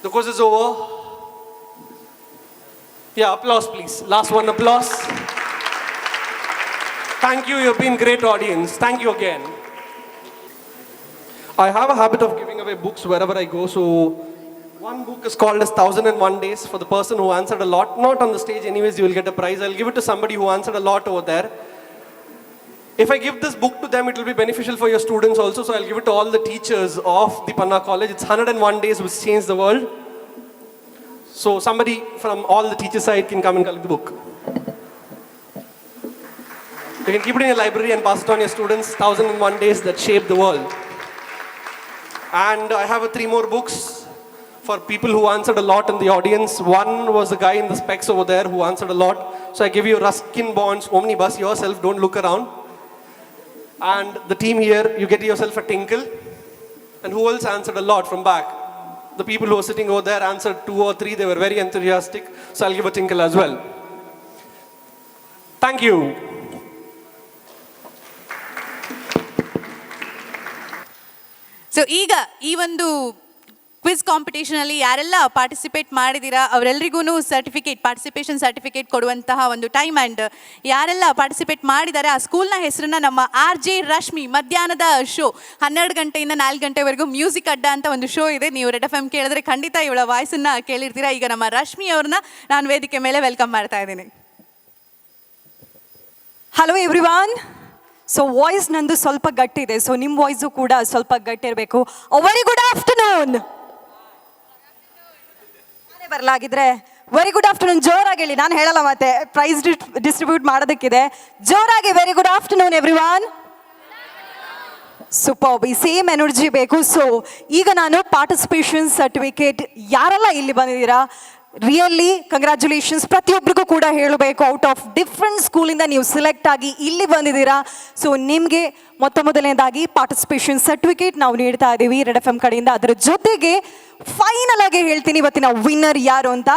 The quiz is over. Yeah, applause please. Last one, applause. Thank you, you've been great audience. Thank you again. I have a habit of giving away books wherever I go, so one book is called as 1001 Days for the person who answered a lot. Not on the stage anyways, you will get a prize. I'll give it to somebody who answered a lot over there. If I give this book to them, it will be beneficial for your students also, so I'll give it to all the teachers of the Panna College. It's 101 Days which changed the world. So somebody from all the teacher side can come and collect the book. You can keep it in your library and pass it on your students. 1001 Days That Shaped the World. And I have 3 more books for people who answered a lot in the audience. One was the guy in the specs over there who answered a lot. So I give you Ruskin Bond's Omnibus yourself, don't look around. And the team here, you get yourself a Tinkle. And who else answered a lot from back? The people who were sitting over there answered 2 or 3. They were very enthusiastic. So I'll give a Tinkle as well. Thank you. So ಈಗ ಈ ಒಂದು quiz ಕಾಂಪಿಟೇಷನಲ್ಲಿ ಯಾರೆಲ್ಲ participate ಮಾಡಿದ್ದೀರಾ ಅವರೆಲ್ಲರಿಗೂ participation certificate ಕೊಡುವಂತಹ ಒಂದು time and ಯಾರೆಲ್ಲ participate ಮಾಡಿದ್ದಾರೆ ಆ ಸ್ಕೂಲ್ನ ಹೆಸರನ್ನ ನಮ್ಮ RJ ರಶ್ಮಿ ಮಧ್ಯಾಹ್ನದ ಶೋ 12 ಗಂಟೆಯಿಂದ 4 ಗಂಟೆವರೆಗೂ ಮ್ಯೂಸಿಕ್ ಅಡ್ಡ ಅಂತ ಒಂದು ಶೋ ಇದೆ. ನೀವು ರೆಡ್ FM ಕೇಳಿದ್ರೆ ಖಂಡಿತ ಇವಳ ವಾಯ್ಸನ್ನು ಕೇಳಿರ್ತೀರಾ. ಈಗ ನಮ್ಮ ರಶ್ಮಿ ಅವ್ರನ್ನ ನಾನು ವೇದಿಕೆ ಮೇಲೆ ವೆಲ್ಕಮ್ ಮಾಡ್ತಾ ಇದ್ದೀನಿ. Hello everyone. ಸೊ ವಾಯ್ಸ್ ನಂದು ಸ್ವಲ್ಪ ಗಟ್ಟಿದೆ, ಸೊ ನಿಮ್ಮ ವಾಯ್ಸು ಕೂಡ ಸ್ವಲ್ಪ ಗಟ್ಟಿರಬೇಕು. Very good afternoon. ಬರಲಾಗಿದ್ರೆ ವೆರಿ ಗುಡ್ ಆಫ್ಟರ್ನೂನ್ ಜೋರಾಗಿ ಹೇಳಿ, ನಾನು ಹೇಳಲ್ಲ ಮತ್ತೆ ಪ್ರೈಸ್ ಡಿಸ್ಟ್ರಿಬ್ಯೂಟ್ ಮಾಡೋದಕ್ಕಿದೆ. ಜೋರಾಗಿ very good afternoon everyone. Super, ಈ ಸೇಮ್ ಎನರ್ಜಿ ಬೇಕು. ಸೊ ಈಗ ನಾನು ಪಾರ್ಟಿಸಿಪೇಷನ್ ಸರ್ಟಿಫಿಕೇಟ್ ಯಾರೆಲ್ಲ ಇಲ್ಲಿ ಬಂದಿದ್ದೀರಾ ರಿಯಲಿ ಕಂಗ್ರ್ಯಾಚುಲೇಷನ್ಸ್. ಪ್ರತಿಯೊಬ್ಬರಿಗೂ ಕೂಡ ಹೇಳಬೇಕು, ಔಟ್ ಆಫ್ ಡಿಫ್ರೆಂಟ್ ಸ್ಕೂಲಿಂದ ನೀವು ಸಿಲೆಕ್ಟ್ ಆಗಿ ಇಲ್ಲಿ ಬಂದಿದ್ದೀರಾ. ಸೊ ನಿಮಗೆ ಮೊದಲನೇದಾಗಿ ಪಾರ್ಟಿಸಿಪೇಷನ್ ಸರ್ಟಿಫಿಕೇಟ್ ನಾವು ನೀಡ್ತಾ ಇದ್ದೀವಿ ರೆಡ್ FM ಕಡೆಯಿಂದ. ಅದರ ಜೊತೆಗೆ ಫೈನಲ್ ಆಗಿ ಹೇಳ್ತೀನಿ ಇವತ್ತಿನ ವಿನ್ನರ್ ಯಾರು ಅಂತ.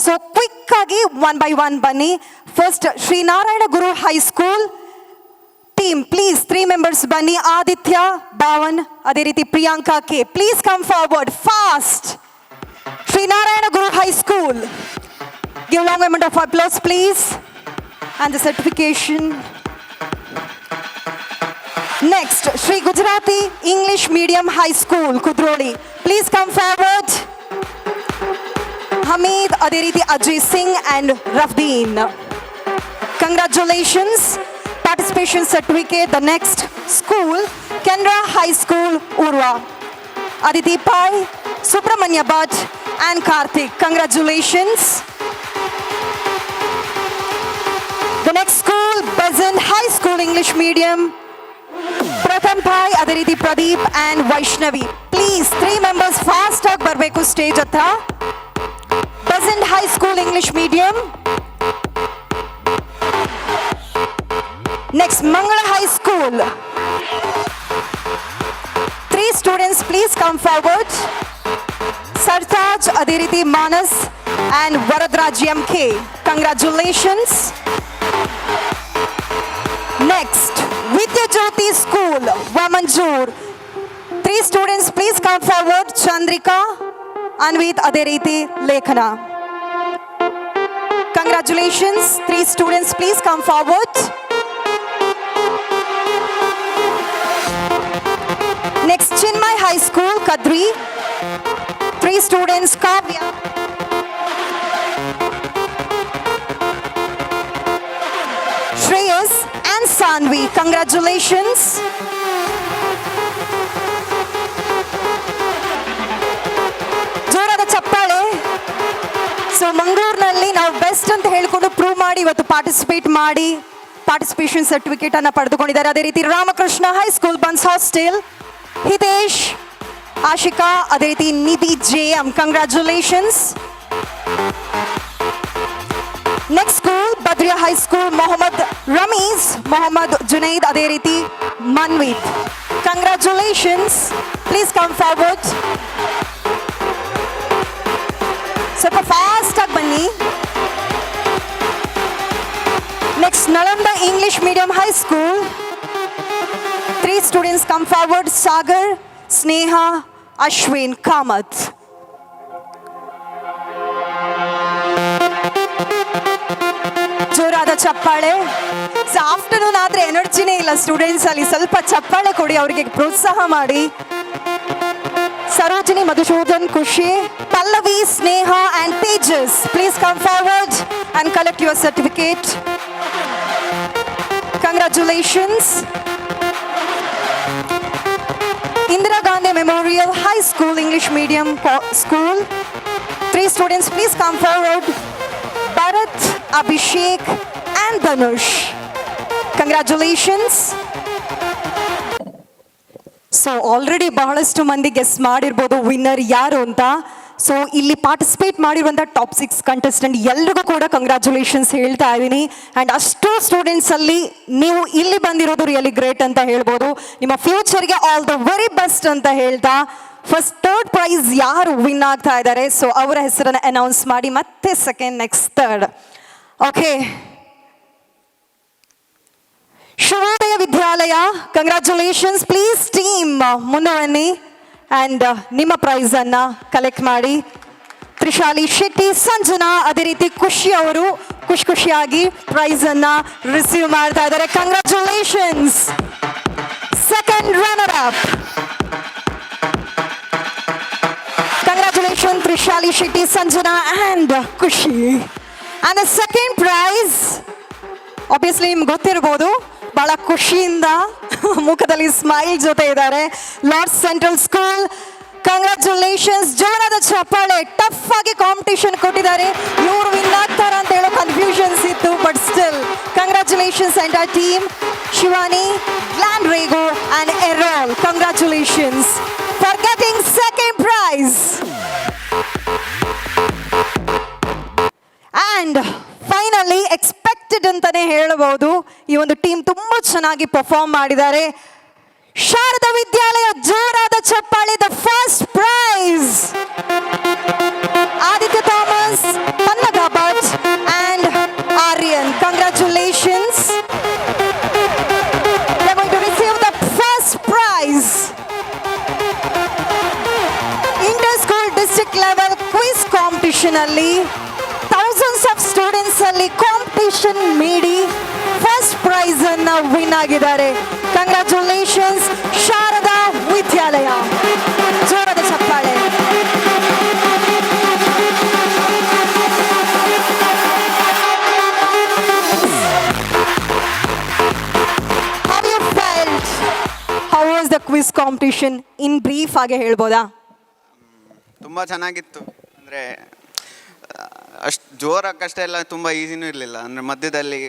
ಸೊ ಕ್ವಿಕ್ ಆಗಿ 1 by 1 ಬನ್ನಿ. First Sri Narayana Guru high school team please 3 members ಬನ್ನಿ. ಆದಿತ್ಯ, ಭಾವನ್, ಅದೇ ರೀತಿ Priyanka K. Please come forward fast. Srinarayana Guru High School. Give long round of applause, please. And the certification. Next, Sri Gujarati English Medium High School, Kudroli. Please come forward. Hamid, Adiriti, Ajay Singh and Rafdeen. Congratulations. Participation certificate. The next school, Kendra High School, Urva. Aditi Pai, Subramanya Bhatt and Karthik. Congratulations. The next school, Bezant High School English Medium, Pratham Pai, Adiriti Pradeep and Vaishnavi. Please, 3 members fast ag barbeku stage hatra. Bezant High School English Medium. Next, Mangala High School. 3 students, please come forward. Sartaj, Adiriti Manas and Varadraj MK. Congratulations. Next, Vidya Jyoti School, Vamanjur. 3 students, please come forward. Chandrika, Anvit, Adiriti, Lekhana. Congratulations. 3 students, please come forward. Next, Chinmay High School, Kadri. 3 students, Kavya, Shreyas and Sanvi. Congratulations. ಜೋರಾದ ಚಪ್ಪಾಳೆ. So ಮಂಗಳೂರಿನಲ್ಲಿ ನಾವು best ಅಂತ ಹೇಳ್ಕೊಂಡು prove ಮಾಡಿ ಇವತ್ತು participate ಮಾಡಿ participation certificate ಅನ್ನು ಪಡೆದುಕೊಂಡಿದ್ದಾರೆ. ಅದೇ ರೀತಿ ರಾಮಕೃಷ್ಣ ಹೈಸ್ಕೂಲ್ ಬನ್ಸ್ ಹಾಸ್ಟೆಲ್, ಹಿತೇಶ್, ಆಶಿಕಾ, ಅದೇ ರೀತಿ Nidhi JM. Congratulations. Next school Badriya high school, Mohammed Ramees, Mohammed Junaid, ಅದೇ ರೀತಿ Manveet. Congratulations. Please come forward. ಸ್ವಲ್ಪ ಫಾಸ್ಟ್ ಆಗಿ ಬನ್ನಿ. Next Nalanda English medium high school. 3 students come forward. Sagar, Sneha, Ashwin, Kamath. ಜೋರಾದ ಚಪ್ಪಾಳೆ. ಸೊ ಆಫ್ಟರ್ನೂನ್ ಆದರೆ ಎನರ್ಜಿನೇ ಇಲ್ಲ ಸ್ಟೂಡೆಂಟ್ಸ್ ಅಲ್ಲಿ. ಸ್ವಲ್ಪ ಚಪ್ಪಾಳೆ ಕೊಡಿ, ಅವರಿಗೆ ಪ್ರೋತ್ಸಾಹ ಮಾಡಿ. Sarojini, Madhushodan, Kushi, Pallavi, Sneha and Tejas. Please come forward and collect your certificate. Congratulations. Indira Gandhi Memorial High School English Medium School. 3 students, please come forward. Bharat, Abhishek and Dhanush. Congratulations. So already ಬಹಳಷ್ಟು ಮಂದಿ guess ಮಾಡಿರ್ಬೋದು winner ಯಾರು ಅಂತ. So ಇಲ್ಲಿ participate ಮಾಡಿರುವಂಥ top 6 contestant ಎಲ್ರಿಗೂ ಕೂಡ congratulations ಹೇಳ್ತಾ ಇದ್ದೀನಿ. ಆ್ಯಂಡ್ ಅಷ್ಟು ಸ್ಟೂಡೆಂಟ್ಸಲ್ಲಿ ನೀವು ಇಲ್ಲಿ ಬಂದಿರೋದು ರಿಯಲಿ ಗ್ರೇಟ್ ಅಂತ ಹೇಳ್ಬೋದು. ನಿಮ್ಮ ಫ್ಯೂಚರ್ಗೆ ಆಲ್ ದ ವೆರಿ ಬೆಸ್ಟ್ ಅಂತ ಹೇಳ್ತಾ ಫಸ್ಟ್ 3rd ಪ್ರೈಸ್ ಯಾರು ವಿನ್ ಆಗ್ತಾ ಇದ್ದಾರೆ ಸೊ ಅವರ ಹೆಸರನ್ನು ಅನೌನ್ಸ್ ಮಾಡಿ ಮತ್ತೆ ಸೆಕೆಂಡ್ ನೆಕ್ಸ್ಟ್ 3rd. ಓಕೆ, ಶುಭೋದಯ ವಿದ್ಯಾಲಯ ಕಂಗ್ರ್ಯಾಚುಲೇಷನ್ಸ್. ಪ್ಲೀಸ್ ಟೀಮ್ ಮುಂದೆ ಬನ್ನಿ ಆ್ಯಂಡ್ ನಿಮ್ಮ ಪ್ರೈಸನ್ನು ಕಲೆಕ್ಟ್ ಮಾಡಿ. ತ್ರಿಶಾಲಿ ಶೆಟ್ಟಿ, ಸಂಜನಾ, ಅದೇ ರೀತಿ ಖುಷಿ ಅವರು ಖುಷಿಯಾಗಿ ಪ್ರೈಸನ್ನು ರಿಸೀವ್ ಮಾಡ್ತಾ ಇದ್ದಾರೆ. Congratulations. Second runner up. Congratulation Trishali Shetty, Sanjana and Khushi. And the second prize obviously ನಿಮ್ಗೆ ಗೊತ್ತಿರ್ಬೋದು, ಬಹಳ ಖುಷಿಯಿಂದ ಮುಖದಲ್ಲಿ ಸ್ಮೈಲ್ ಜೊತೆ ಇದ್ದಾರೆ. Lourdes central school congratulations. ಜೋರಾದ ಚಪ್ಪಾಳೆ. ಟಫ್ ಆಗಿ ಕಾಂಪಿಟೇಷನ್ ಕೊಟ್ಟಿದ್ದಾರೆ. ಇವರು ವಿನ್ ಆಗ್ತಾರ ಅಂತ ಹೇಳೋ ಕನ್ಫ್ಯೂಷನ್ಸ್ ಇತ್ತು, but still congratulations entire team. Shivani, Glan Rego and Errol, congratulations for getting second prize. And finally expected ಅಂತಾನೆ ಹೇಳಬಹುದು, ಈ ಒಂದು ಟೀಮ್ ತುಂಬ ಚೆನ್ನಾಗಿ ಪರ್ಫಾರ್ಮ್ ಮಾಡಿದ್ದಾರೆ. ಶಾರದಾ ವಿದ್ಯಾಲಯ, ಜೋರಾದ ಚಪ್ಪಾಳೆ. The first prize Aditya Thomas, Pannaga Bhat and Aryan, congratulations. They are going to receive the first prize. Inter school district level quiz competition ಅಲ್ಲಿ ಥೌಸಂಡ್ಸ್ ಆಫ್ ಸ್ಟೂಡೆಂಟ್ಸ್ ಅಲ್ಲಿ ಕಾಂಪಿಟೇಷನ್ ನೀಡಿ ಫಸ್ಟ್ ಪ್ರೈಸ್ ಅನ್ನ ವಿನ್ ಆಗಿದ್ದಾರೆ. ಕಂಗ್ರ್ಯಾಚುಲೇಷನ್ಸ್ ಶಾರದಾ ವಿದ್ಯಾಲಯ. ಜೋರಾದ ಚಪ್ಪಾಳೆ. How you felt? How was the quiz competition? In brief ಆಗಿ ಹೇಳ್ಬೋದಾ? ತುಂಬ ಚೆನ್ನಾಗಿತ್ತು. ಅಂದರೆ ಅಷ್ಟು ಜೋರಾಗಷ್ಟೇ ಎಲ್ಲ ತುಂಬ ಈಸಿನೂ ಇರಲಿಲ್ಲ. ಅಂದರೆ ಮಧ್ಯದಲ್ಲಿ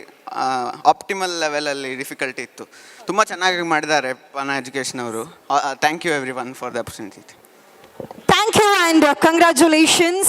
ಆಪ್ಟಿಮಲ್ ಲೆವೆಲಲ್ಲಿ ಡಿಫಿಕಲ್ಟಿ ಇತ್ತು. ತುಂಬ ಚೆನ್ನಾಗಿ ಮಾಡಿದ್ದಾರೆ ಪನ ಎಜುಕೇಷನ್ ಅವರು. Thank you everyone for the opportunity. Thank you and congratulations.